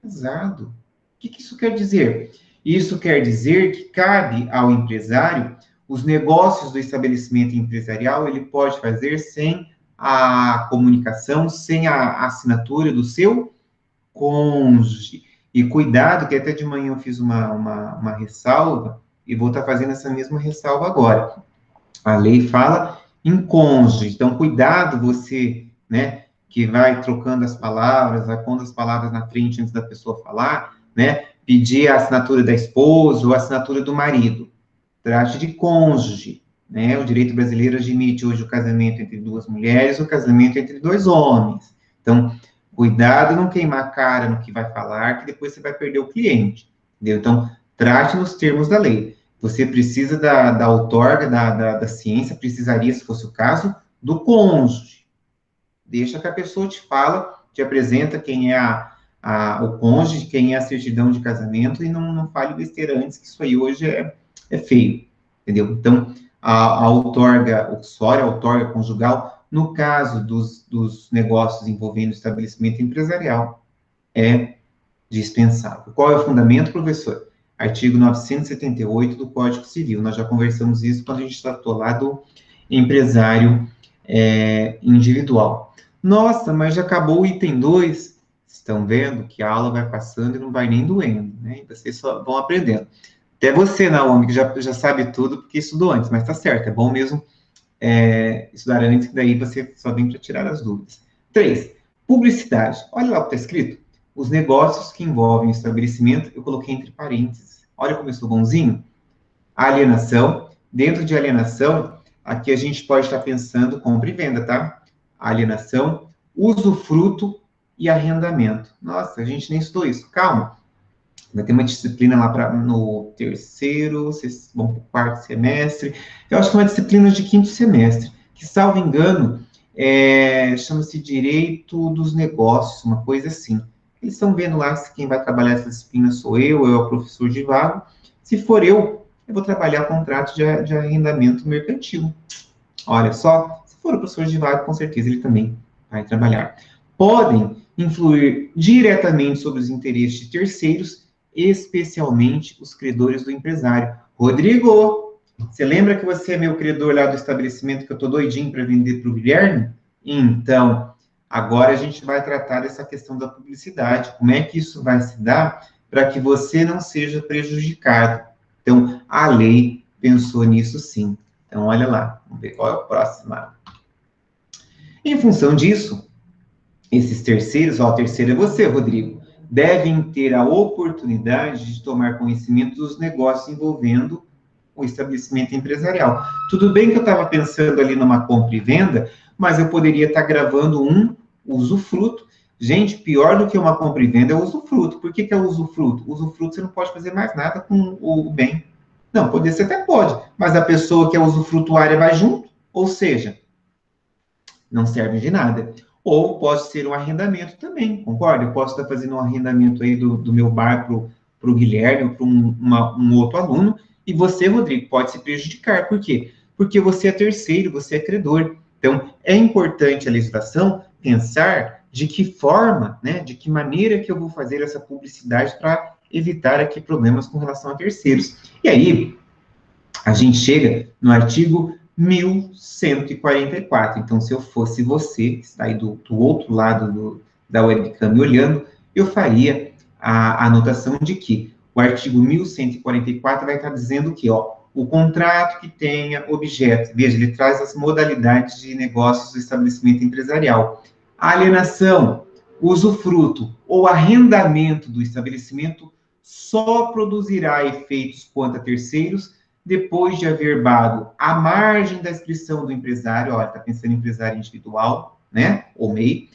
casado. O que isso quer dizer? Isso quer dizer que cabe ao empresário os negócios do estabelecimento empresarial, ele pode fazer sem a comunicação, sem a assinatura do seu cônjuge. E cuidado, que até de manhã eu fiz uma ressalva, e vou estar fazendo essa mesma ressalva agora. A lei fala em cônjuge, então cuidado você, né, que vai trocando as palavras, vai pondo as palavras na frente antes da pessoa falar, né, pedir a assinatura da esposa ou a assinatura do marido. Trate de cônjuge, né, o direito brasileiro admite hoje o casamento entre duas mulheres, o casamento entre dois homens. Então, cuidado não queimar a cara no que vai falar, que depois você vai perder o cliente. entendeu? Então, trate nos termos da lei. Você precisa da outorga, da ciência, precisaria, se fosse o caso, do cônjuge. Deixa que a pessoa te fala, te apresenta quem é o cônjuge, quem é a certidão de casamento, e não fale besteira antes, que isso aí hoje é feio, entendeu? Então, a outorga uxória, a outorga conjugal, no caso dos negócios envolvendo estabelecimento empresarial, é dispensável. Qual é o fundamento, professor? Artigo 978 do Código Civil. Nós já conversamos isso quando a gente tratou lá do empresário individual. Nossa, mas já acabou o item 2. Estão vendo que a aula vai passando e não vai nem doendo, né? Vocês só vão aprendendo. Até você, Naomi, que já sabe tudo, porque estudou antes, mas tá certo, é bom mesmo estudar antes, que daí você só vem para tirar as dúvidas. 3. Publicidade. Olha lá o que está escrito. Os negócios que envolvem o estabelecimento, eu coloquei entre parênteses. Olha como eu sou bonzinho. Alienação. Dentro de alienação, aqui a gente pode estar pensando compra e venda, tá? Alienação, usufruto e arrendamento. Nossa, a gente nem estudou isso. Calma. Vai ter uma disciplina lá no terceiro, quarto semestre. Eu acho que é uma disciplina de quinto semestre, que, salvo engano, chama-se Direito dos Negócios, uma coisa assim. Eles estão vendo lá se quem vai trabalhar essa disciplina sou eu, ou é o professor de vago. Se for eu vou trabalhar contrato de arrendamento mercantil. Olha só, se for o professor de vago, com certeza ele também vai trabalhar. Podem influir diretamente sobre os interesses de terceiros, especialmente os credores do empresário. Rodrigo, você lembra que você é meu credor lá do estabelecimento que eu estou doidinho para vender para o Guilherme? Então, agora a gente vai tratar dessa questão da publicidade. Como é que isso vai se dar para que você não seja prejudicado? Então, a lei pensou nisso sim. Então, olha lá, vamos ver qual é o próximo. Em função disso, esses terceiros, o terceiro é você, Rodrigo, devem ter a oportunidade de tomar conhecimento dos negócios envolvendo o estabelecimento empresarial. Tudo bem que eu estava pensando ali numa compra e venda, mas eu poderia estar gravando um usufruto. Gente, pior do que uma compra e venda é o usufruto. Por que é o usufruto? O usufruto você não pode fazer mais nada com o bem. Não, poder você até pode, mas a pessoa que é usufrutuária vai junto, ou seja, não serve de nada. Ou pode ser um arrendamento também, concorda? Eu posso estar fazendo um arrendamento aí do meu bar para o Guilherme ou para um outro aluno, e você, Rodrigo, pode se prejudicar. Por quê? Porque você é terceiro, você é credor. Então, é importante a legislação pensar de que forma, né, de que maneira que eu vou fazer essa publicidade para evitar aqui problemas com relação a terceiros. E aí, a gente chega no artigo 1144. Então, se eu fosse você, que está aí do outro lado da webcam me olhando, eu faria a anotação de que o artigo 1144 vai estar dizendo que, o contrato que tenha objeto, veja, ele traz as modalidades de negócios do estabelecimento empresarial. Alienação, usufruto ou arrendamento do estabelecimento só produzirá efeitos quanto a terceiros depois de averbado à margem da inscrição do empresário, olha, está pensando em empresário individual, né, ou MEI,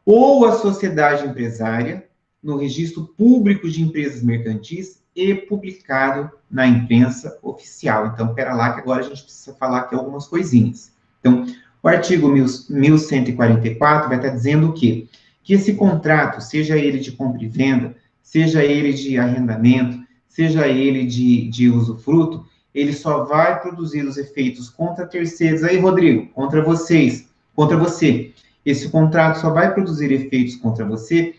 ou a sociedade empresária, no registro público de empresas mercantis e publicado na imprensa oficial. Então, pera lá, que agora a gente precisa falar aqui algumas coisinhas. Então, o artigo 1144 vai estar dizendo o quê? Que esse contrato, seja ele de compra e venda, seja ele de arrendamento, seja ele de usufruto, ele só vai produzir os efeitos contra terceiros. Aí, Rodrigo, contra vocês, contra você. Esse contrato só vai produzir efeitos contra você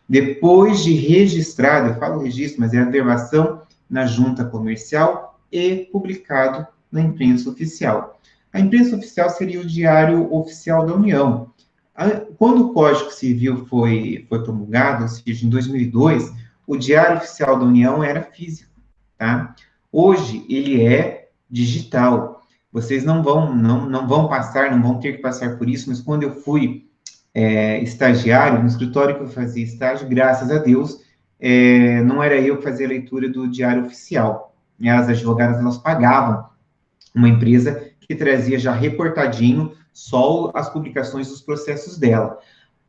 depois de registrado, eu falo registro, mas é a averbação na junta comercial e publicado na imprensa oficial. A imprensa oficial seria o Diário Oficial da União. Quando o Código Civil foi promulgado, ou seja, em 2002, o Diário Oficial da União era físico, tá? Hoje, ele é digital. Vocês não vão passar, não vão ter que passar por isso, mas quando eu fui estagiário, no escritório que eu fazia estágio, graças a Deus, não era eu que fazia a leitura do Diário Oficial. As advogadas, elas pagavam uma empresa que trazia já recortadinho só as publicações dos processos dela.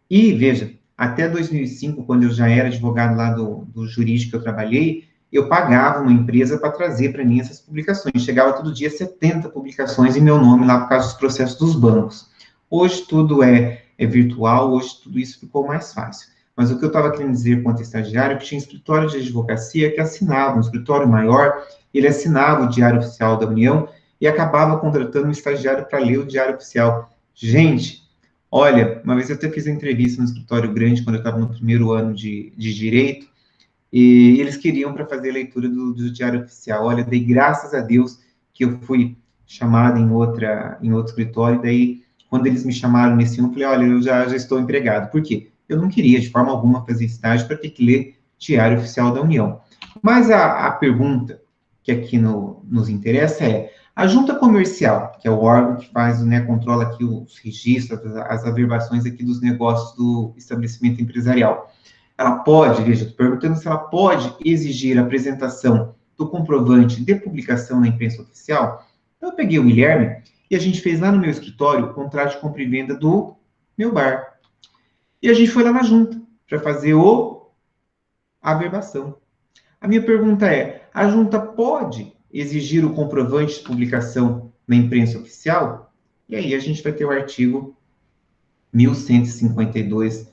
E, veja, Até 2005, quando eu já era advogado lá do jurídico que eu trabalhei, eu pagava uma empresa para trazer para mim essas publicações. Chegava todo dia 70 publicações em meu nome lá por causa dos processos dos bancos. Hoje tudo é virtual, hoje tudo isso ficou mais fácil. Mas o que eu estava querendo dizer quanto estagiário é que tinha escritório de advocacia que assinava, um escritório maior, ele assinava o Diário Oficial da União e acabava contratando um estagiário para ler o Diário Oficial. Gente, olha, uma vez eu até fiz uma entrevista no escritório grande, quando eu estava no primeiro ano de Direito, e eles queriam para fazer a leitura do Diário Oficial. Olha, dei graças a Deus que eu fui chamado em outro escritório, e daí, quando eles me chamaram nesse um, eu falei, olha, eu já estou empregado. Por quê? Eu não queria, de forma alguma, fazer estágio para ter que ler Diário Oficial da União. Mas a pergunta que aqui nos interessa é, a junta comercial, que é o órgão que faz, né, controla aqui os registros, as averbações aqui dos negócios do estabelecimento empresarial, ela pode, veja, estou perguntando se ela pode exigir a apresentação do comprovante de publicação na imprensa oficial. Então, eu peguei o Guilherme e a gente fez lá no meu escritório o contrato de compra e venda do meu bar. E a gente foi lá na junta para fazer a averbação. A minha pergunta é, a junta pode exigir o comprovante de publicação na imprensa oficial? E aí a gente vai ter o artigo 1152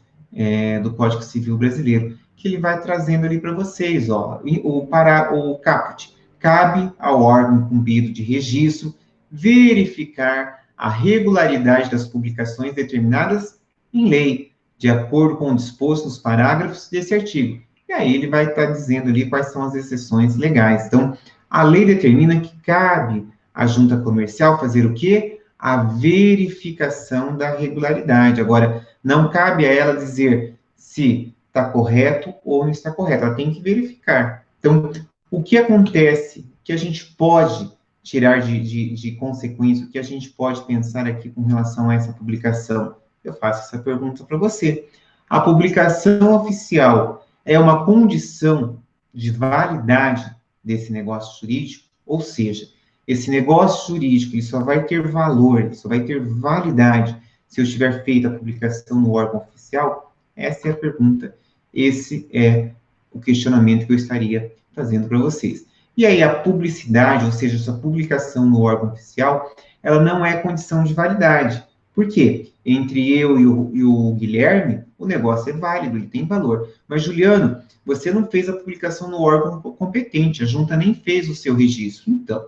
do Código Civil Brasileiro, que ele vai trazendo ali para vocês, ó, o caput. Cabe ao órgão incumbido de registro verificar a regularidade das publicações determinadas em lei, de acordo com o disposto nos parágrafos desse artigo. E aí ele vai estar dizendo ali quais são as exceções legais. Então, a lei determina que cabe à junta comercial fazer o quê? A verificação da regularidade. Agora, não cabe a ela dizer se está correto ou não está correto, ela tem que verificar. Então, o que acontece, o que a gente pode tirar de consequência, o que a gente pode pensar aqui com relação a essa publicação? Eu faço essa pergunta para você. A publicação oficial é uma condição de validade desse negócio jurídico? Ou seja, esse negócio jurídico ele só vai ter valor, ele só vai ter validade se eu tiver feito a publicação no órgão oficial? Essa é a pergunta, esse é o questionamento que eu estaria fazendo para vocês. E aí, a publicidade, ou seja, essa publicação no órgão oficial, ela não é condição de validade. Por quê? Entre eu e o Guilherme, o negócio é válido, ele tem valor. Mas, Juliano, você não fez a publicação no órgão competente, a junta nem fez o seu registro. Então,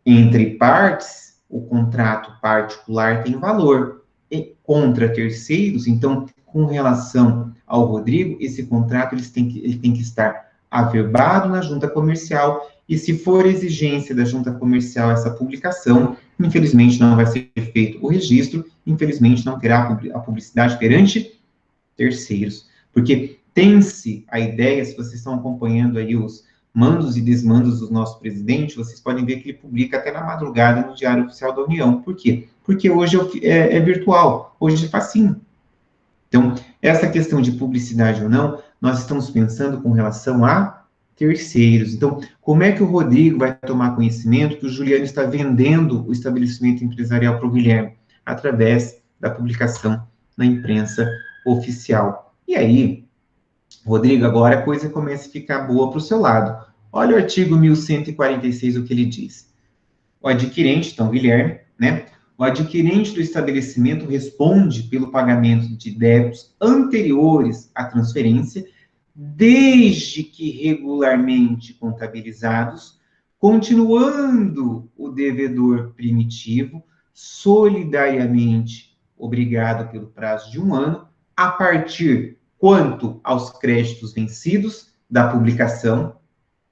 entre partes, o contrato particular tem valor. E contra terceiros, então, com relação ao Rodrigo, esse contrato ele tem que estar averbado na junta comercial, e se for exigência da junta comercial essa publicação, infelizmente não vai ser feito o registro, infelizmente não terá a publicidade perante terceiros, porque tem-se a ideia, se vocês estão acompanhando aí os mandos e desmandos do nosso presidente, vocês podem ver que ele publica até na madrugada no Diário Oficial da União. Por quê? Porque hoje é virtual, hoje é facinho. Então, essa questão de publicidade ou não, nós estamos pensando com relação a terceiros. Então, como é que o Rodrigo vai tomar conhecimento que o Juliano está vendendo o estabelecimento empresarial para o Guilherme? Através da publicação na imprensa oficial. E aí, Rodrigo, agora a coisa começa a ficar boa para o seu lado. Olha o artigo 1146, o que ele diz. O adquirente, então, Guilherme, né? O adquirente do estabelecimento responde pelo pagamento de débitos anteriores à transferência, desde que regularmente contabilizados, continuando o devedor primitivo solidariamente obrigado pelo prazo de um ano, a partir quanto aos créditos vencidos da publicação,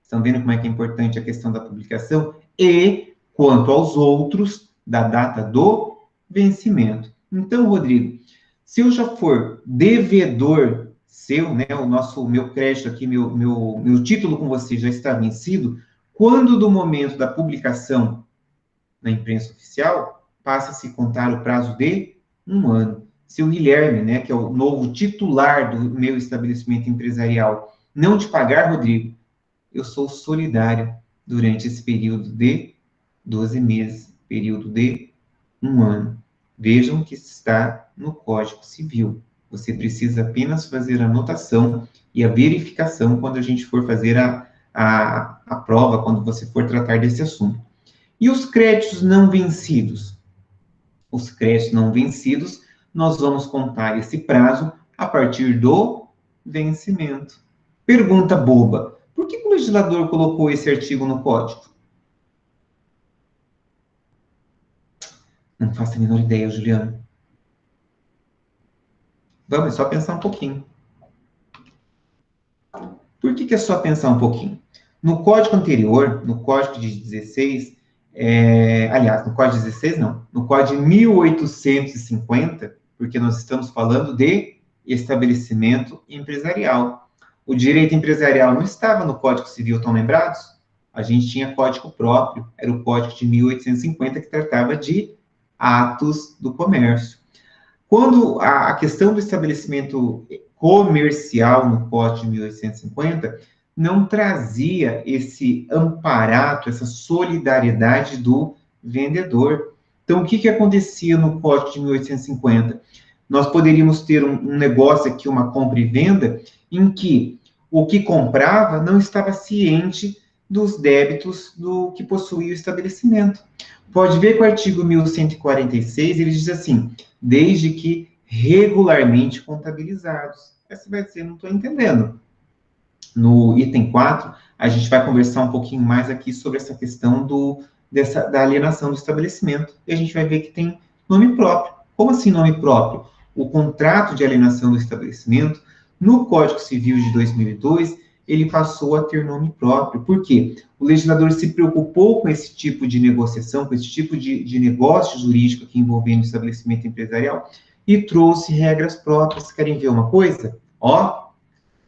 estão vendo como é que é importante a questão da publicação, e quanto aos outros, da data do vencimento. Então, Rodrigo, se eu já for devedor seu, né, o meu crédito aqui, meu título com você já está vencido, quando do momento da publicação na imprensa oficial, passa a se contar o prazo de um ano. Se o Guilherme, né, que é o novo titular do meu estabelecimento empresarial, não te pagar, Rodrigo, eu sou solidário durante esse período de 12 meses, período de um ano. Vejam que está no Código Civil. Você precisa apenas fazer a anotação e a verificação quando a gente for fazer a prova, quando você for tratar desse assunto. E os créditos não vencidos? Os créditos não vencidos, nós vamos contar esse prazo a partir do vencimento. Pergunta boba: por que o legislador colocou esse artigo no Código? Não faço a menor ideia, Juliano. Vamos, é só pensar um pouquinho. Por que é só pensar um pouquinho? No código anterior, no código de 16, aliás, no código de 16 não, no código de 1850, porque nós estamos falando de estabelecimento empresarial. O direito empresarial não estava no Código Civil, estão lembrados? A gente tinha código próprio, era o Código de 1850, que tratava de atos do comércio. Quando a questão do estabelecimento comercial no Código de 1850 não trazia esse amparato, essa solidariedade do vendedor. Então, o que acontecia no Código de 1850? Nós poderíamos ter um negócio aqui, uma compra e venda, em que o que comprava não estava ciente dos débitos do que possuía o estabelecimento. Pode ver que o artigo 1146, ele diz assim: desde que regularmente contabilizados. Aí você vai dizer, não estou entendendo. No item 4, a gente vai conversar um pouquinho mais aqui sobre essa questão da alienação do estabelecimento. E a gente vai ver que tem nome próprio. Como assim nome próprio? O contrato de alienação do estabelecimento, no Código Civil de 2002, ele passou a ter nome próprio. Por quê? O legislador se preocupou com esse tipo de negociação, com esse tipo de negócio jurídico aqui envolvendo o estabelecimento empresarial, e trouxe regras próprias. Querem ver uma coisa? Ó,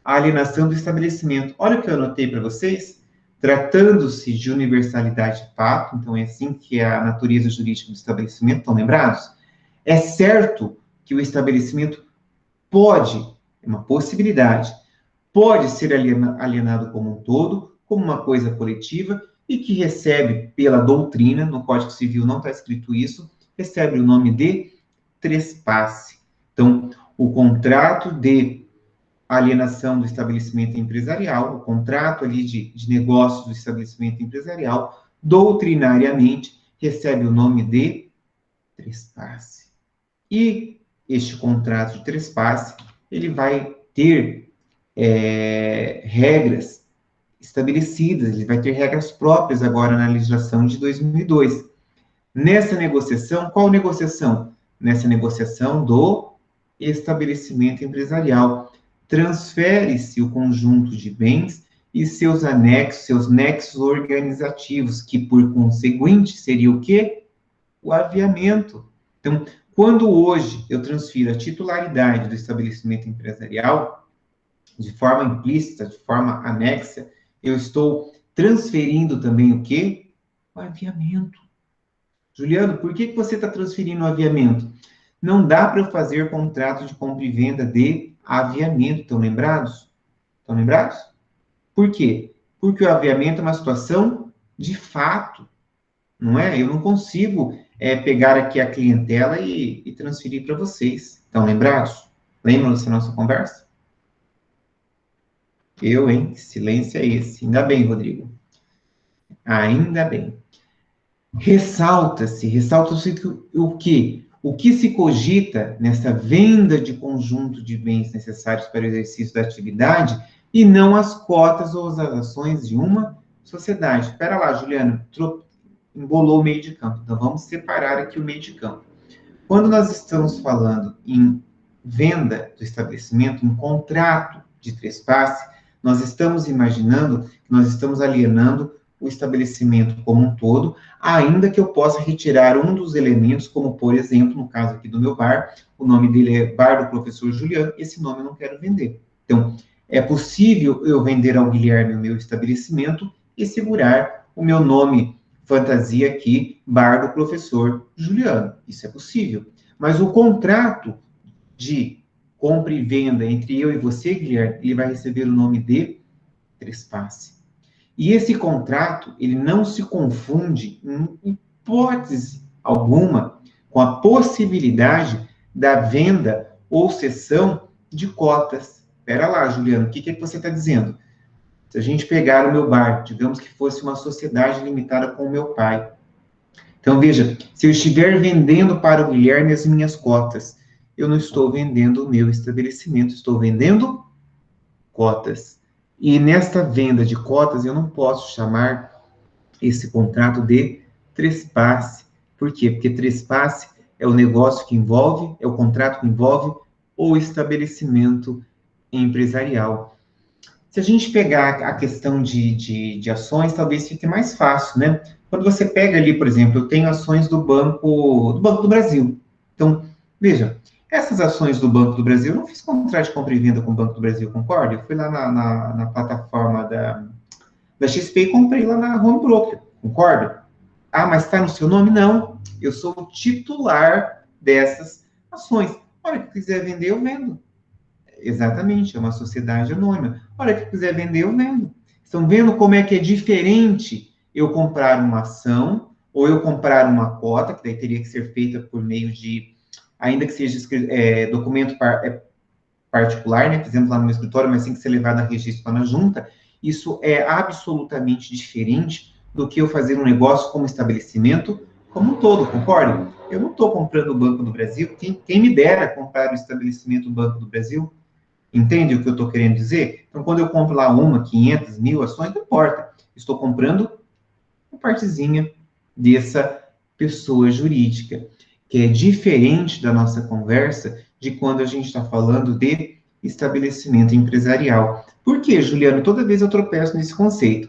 a alienação do estabelecimento. Olha o que eu anotei para vocês. Tratando-se de universalidade de fato, então é assim que é a natureza jurídica do estabelecimento, estão lembrados? É certo que o estabelecimento pode, é uma possibilidade, pode ser alienado como um todo, como uma coisa coletiva, e que recebe pela doutrina, no Código Civil não está escrito isso, recebe o nome de trespasse. Então, o contrato de alienação do estabelecimento empresarial, o contrato ali de negócios do estabelecimento empresarial, doutrinariamente, recebe o nome de trespasse. E este contrato de trespasse, ele vai ter regras estabelecidas, ele vai ter regras próprias agora na legislação de 2002. Nessa negociação, qual negociação? Nessa negociação do estabelecimento empresarial. Transfere-se o conjunto de bens e seus anexos, seus nexos organizativos, que por conseguinte seria o quê? O aviamento. Então, quando hoje eu transfiro a titularidade do estabelecimento empresarial, de forma implícita, de forma anexa, eu estou transferindo também o quê? O aviamento. Juliano, por que você está transferindo o aviamento? Não dá para eu fazer contrato de compra e venda de aviamento. Estão lembrados? Estão lembrados? Por quê? Porque o aviamento é uma situação de fato, não é? Eu não consigo pegar aqui a clientela e transferir para vocês. Estão lembrados? Lembram dessa nossa conversa? Eu, hein? Que silêncio é esse? Ainda bem, Rodrigo. Ainda bem. Ressalta-se o quê? O que se cogita nessa venda de conjunto de bens necessários para o exercício da atividade e não as cotas ou as ações de uma sociedade. Espera lá, Juliana, embolou o meio de campo. Então, vamos separar aqui o meio de campo. Quando nós estamos falando em venda do estabelecimento, em contrato de trespasse, nós estamos imaginando que nós estamos alienando o estabelecimento como um todo, ainda que eu possa retirar um dos elementos, como, por exemplo, no caso aqui do meu bar, o nome dele é Bar do Professor Juliano, esse nome eu não quero vender. Então, é possível eu vender ao Guilherme o meu estabelecimento e segurar o meu nome fantasia aqui, Bar do Professor Juliano. Isso é possível. Mas o contrato de compra e venda entre eu e você, Guilherme, ele vai receber o nome de trespasse. E esse contrato, ele não se confunde, em hipótese alguma, com a possibilidade da venda ou cessão de cotas. Espera lá, Juliano, o que é que você está dizendo? Se a gente pegar o meu bar, digamos que fosse uma sociedade limitada com o meu pai. Então, veja, se eu estiver vendendo para o Guilherme as minhas cotas, eu não estou vendendo o meu estabelecimento, estou vendendo cotas. E nesta venda de cotas, eu não posso chamar esse contrato de trespasse. Por quê? Porque trespasse é o negócio que envolve, é o contrato que envolve o estabelecimento empresarial. Se a gente pegar a questão de ações, talvez fique mais fácil, né? Quando você pega ali, por exemplo, eu tenho ações do Banco do Brasil. Então, veja, essas ações do Banco do Brasil, eu não fiz contrato de compra e venda com o Banco do Brasil, concorda? Eu fui lá na plataforma da XP e comprei lá na Home Broker, concorda? Ah, mas está no seu nome? Não. Eu sou o titular dessas ações. A hora que eu quiser vender, eu vendo. Exatamente, é uma sociedade anônima. A hora que eu quiser vender, eu vendo. Estão vendo como é que é diferente eu comprar uma ação ou eu comprar uma cota, que daí teria que ser feita por meio de, ainda que seja documento particular, né? Fizemos lá no meu escritório, mas tem que ser levado a registro lá na junta. Isso é absolutamente diferente do que eu fazer um negócio como estabelecimento como um todo, concorda? Eu não estou comprando o Banco do Brasil, quem me dera comprar o estabelecimento do Banco do Brasil. Entende o que eu estou querendo dizer? Então, quando eu compro lá 500, 1000 ações, não importa. Estou comprando uma partezinha dessa pessoa jurídica, que é diferente da nossa conversa de quando a gente está falando de estabelecimento empresarial. Por quê, Juliano? Toda vez eu tropeço nesse conceito.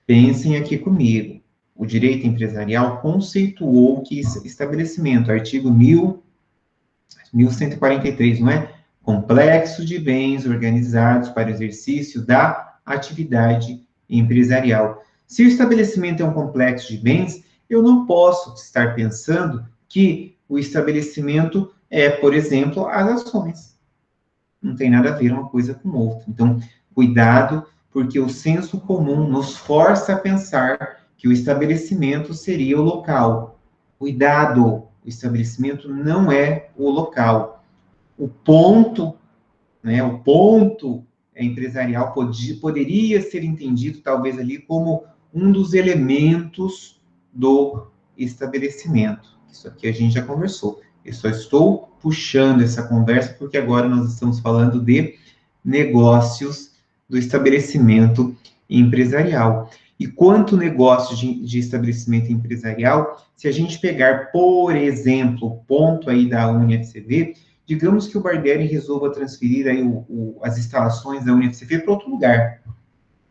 Pensem aqui comigo. O direito empresarial conceituou que estabelecimento, artigo 1143, não é? Complexo de bens organizados para o exercício da atividade empresarial. Se o estabelecimento é um complexo de bens, eu não posso estar pensando que o estabelecimento é, por exemplo, as ações. Não tem nada a ver uma coisa com outra. Então, cuidado, porque o senso comum nos força a pensar que o estabelecimento seria o local. Cuidado, o estabelecimento não é o local. O ponto, né, o ponto empresarial poderia ser entendido talvez ali como um dos elementos do estabelecimento. Isso aqui a gente já conversou. Eu só estou puxando essa conversa porque agora nós estamos falando de negócios do estabelecimento empresarial. E quanto negócio de estabelecimento empresarial, se a gente pegar, por exemplo, o ponto aí da UniFCV, digamos que o Barbieri resolva transferir aí as instalações da UniFCV para outro lugar.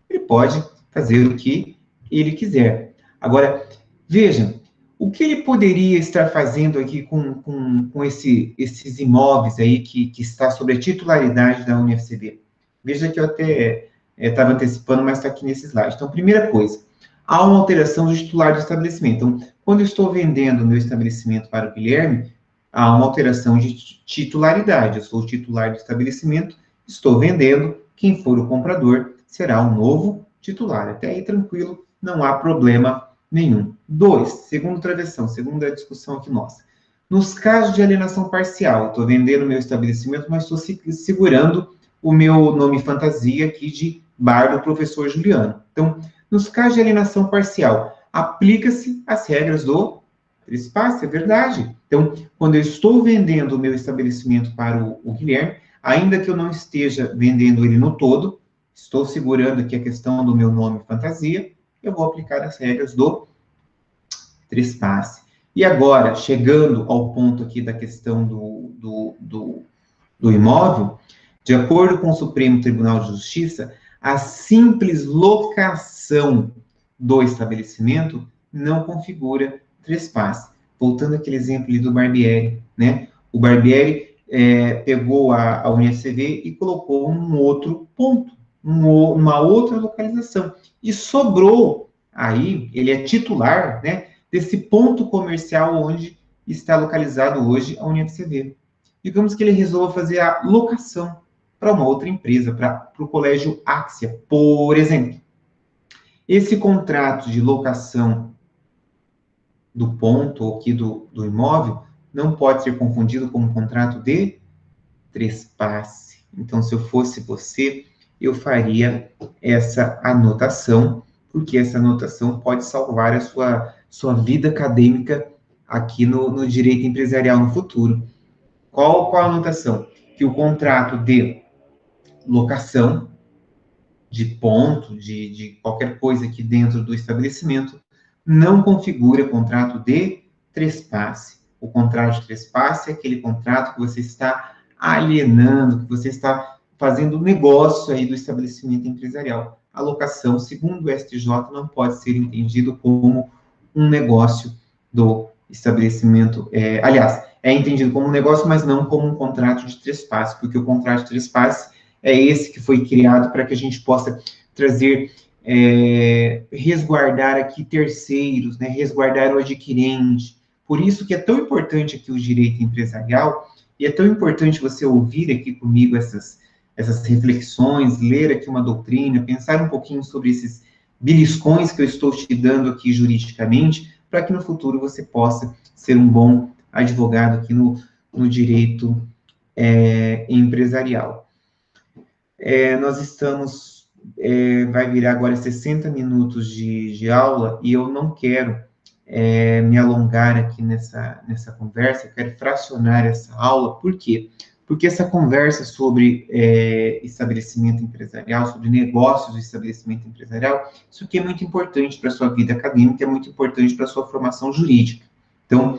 Ele pode fazer o que ele quiser. Agora, vejam, o que ele poderia estar fazendo aqui com esses imóveis aí que está sob a titularidade da UniFCV? Veja que eu até estava antecipando, mas está aqui nesse slide. Então, primeira coisa, há uma alteração do titular do estabelecimento. Então, quando eu estou vendendo o meu estabelecimento para o Guilherme, há uma alteração de titularidade. Eu sou o titular do estabelecimento, estou vendendo, quem for o comprador será o novo titular. Até aí, tranquilo, não há problema nenhum. 2, segundo travessão, segunda discussão aqui nossa. Nos casos de alienação parcial, estou vendendo o meu estabelecimento, mas estou segurando o meu nome fantasia aqui de bar do professor Juliano. Então, nos casos de alienação parcial, aplica-se as regras do trespasse, é verdade. Então, quando eu estou vendendo o meu estabelecimento para o Guilherme, ainda que eu não esteja vendendo ele no todo, estou segurando aqui a questão do meu nome fantasia, eu vou aplicar as regras do trespasse. E agora, chegando ao ponto aqui da questão do imóvel, de acordo com o Supremo Tribunal de Justiça, a simples locação do estabelecimento não configura trespasse. Voltando àquele exemplo ali do Barbieri, né? O Barbieri pegou a UniFCV e colocou um outro ponto, uma outra localização. E sobrou aí, ele é titular, né, desse ponto comercial onde está localizado hoje a UniFCV. Digamos que ele resolva fazer a locação para uma outra empresa, para o Colégio Axia, por exemplo. Esse contrato de locação do ponto aqui do imóvel não pode ser confundido com um contrato de trespasse. Então, se eu fosse você, eu faria essa anotação, porque essa anotação pode salvar a sua vida acadêmica aqui no direito empresarial no futuro. Qual a anotação? Que o contrato de locação, de ponto, de qualquer coisa aqui dentro do estabelecimento, não configura contrato de trespasse. O contrato de trespasse é aquele contrato que você está alienando, que você está fazendo negócio aí do estabelecimento empresarial. A locação, segundo o STJ, não pode ser entendido como um negócio do estabelecimento. Aliás, é entendido como um negócio, mas não como um contrato de trespasse, porque o contrato de trespasse é esse que foi criado para que a gente possa trazer, resguardar aqui terceiros, né, resguardar o adquirente. Por isso que é tão importante aqui o direito empresarial, e é tão importante você ouvir aqui comigo essas reflexões, ler aqui uma doutrina, pensar um pouquinho sobre esses beliscões que eu estou te dando aqui juridicamente, para que no futuro você possa ser um bom advogado aqui no direito empresarial. Nós estamos, vai virar agora 60 minutos de aula, e eu não quero me alongar aqui nessa conversa, eu quero fracionar essa aula. Por quê? Porque essa conversa sobre estabelecimento empresarial, sobre negócios do estabelecimento empresarial, isso aqui é muito importante para a sua vida acadêmica, é muito importante para a sua formação jurídica. Então,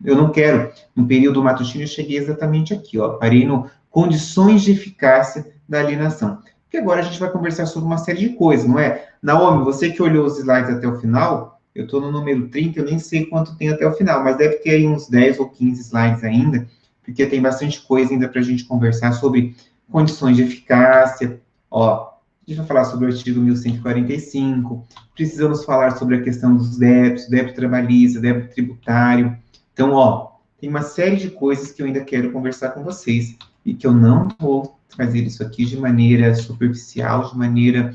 eu não quero, no período matutino, eu cheguei exatamente aqui, ó, parei no condições de eficácia da alienação. Porque agora a gente vai conversar sobre uma série de coisas, não é? Naomi, você que olhou os slides até o final, eu estou no número 30, eu nem sei quanto tem até o final, mas deve ter aí uns 10 ou 15 slides ainda, porque tem bastante coisa ainda para a gente conversar sobre condições de eficácia. Ó, a gente vai falar sobre o artigo 1145, precisamos falar sobre a questão dos débitos, débito trabalhista, débito tributário. Então, ó, tem uma série de coisas que eu ainda quero conversar com vocês, e que eu não vou trazer isso aqui de maneira superficial, de maneira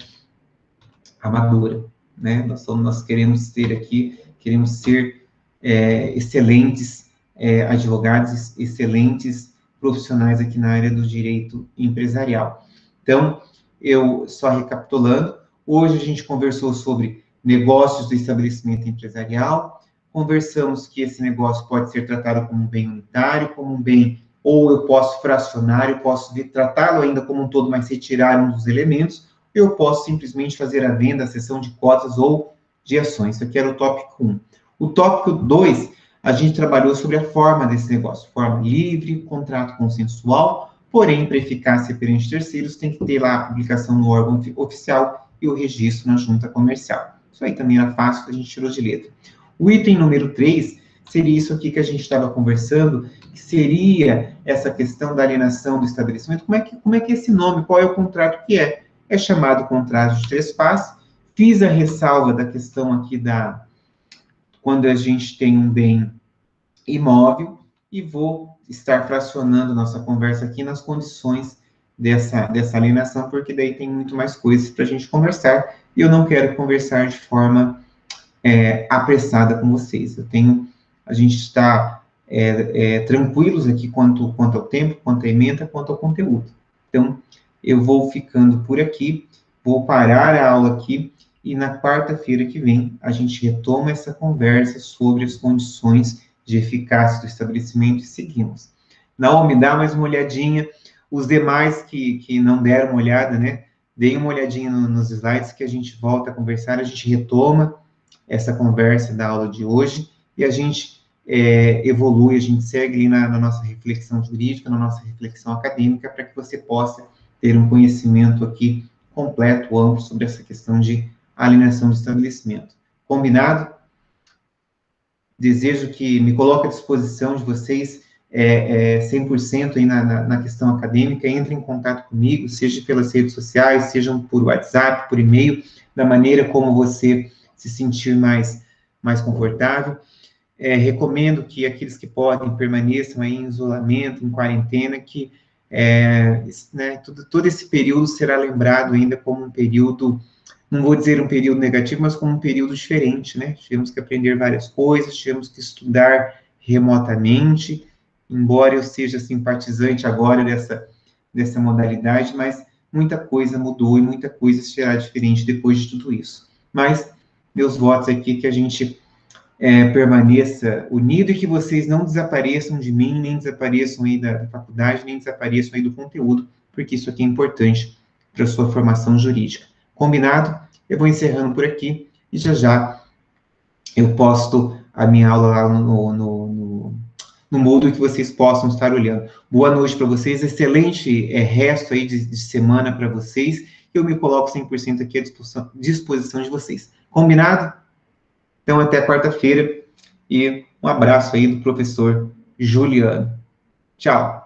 amadora, né? Nós queremos ter aqui, queremos ser excelentes advogados, excelentes profissionais aqui na área do direito empresarial. Então, eu só recapitulando, hoje a gente conversou sobre negócios do estabelecimento empresarial, conversamos que esse negócio pode ser tratado como um bem unitário, como um bem, ou eu posso fracionar, eu posso tratá-lo ainda como um todo, mas retirar um dos elementos, eu posso simplesmente fazer a venda, a cessão de cotas ou de ações. Isso aqui era o tópico 1. O tópico 2, a gente trabalhou sobre a forma desse negócio, forma livre, contrato consensual, porém, para eficácia perante terceiros, tem que ter lá a publicação no órgão oficial e o registro na junta comercial. Isso aí também era fácil, que a gente tirou de letra. O item número 3 seria isso aqui que a gente estava conversando, que seria essa questão da alienação do estabelecimento. Como é que é esse nome? Qual é o contrato que é? É chamado contrato de trespasse. Fiz a ressalva da questão aqui quando a gente tem um bem imóvel, e vou estar fracionando nossa conversa aqui nas condições dessa alienação, porque daí tem muito mais coisas para a gente conversar, e eu não quero conversar de forma apressada com vocês. A gente está tranquilos aqui quanto ao tempo, quanto à ementa, quanto ao conteúdo. Então, eu vou ficando por aqui, vou parar a aula aqui, e na quarta-feira que vem, a gente retoma essa conversa sobre as condições de eficácia do estabelecimento e seguimos. Naomi, dá mais uma olhadinha. Os demais que não deram uma olhada, né? Deem uma olhadinha nos slides que a gente volta a conversar, a gente retoma essa conversa da aula de hoje, e a gente evolui, a gente segue ali na nossa reflexão jurídica, na nossa reflexão acadêmica, para que você possa ter um conhecimento aqui completo, amplo, sobre essa questão de alienação do estabelecimento. Combinado? Desejo que me coloque à disposição de vocês 100% aí na questão acadêmica. Entre em contato comigo, seja pelas redes sociais, seja por WhatsApp, por e-mail, da maneira como você se sentir mais confortável. Recomendo que aqueles que podem permaneçam aí em isolamento, em quarentena, que todo esse período será lembrado ainda como um período, não vou dizer um período negativo, mas como um período diferente, né? Tivemos que aprender várias coisas, tivemos que estudar remotamente, embora eu seja simpatizante agora dessa modalidade, mas muita coisa mudou e muita coisa será diferente depois de tudo isso. Mas meus votos aqui que a gente permaneça unido e que vocês não desapareçam de mim, nem desapareçam aí da faculdade, nem desapareçam aí do conteúdo, porque isso aqui é importante para a sua formação jurídica. Combinado? Eu vou encerrando por aqui e já eu posto a minha aula lá no Moodle que vocês possam estar olhando. Boa noite para vocês, excelente resto aí de semana para vocês. Eu me coloco 100% aqui à disposição de vocês. Combinado? Então, até quarta-feira e um abraço aí do professor Juliano. Tchau!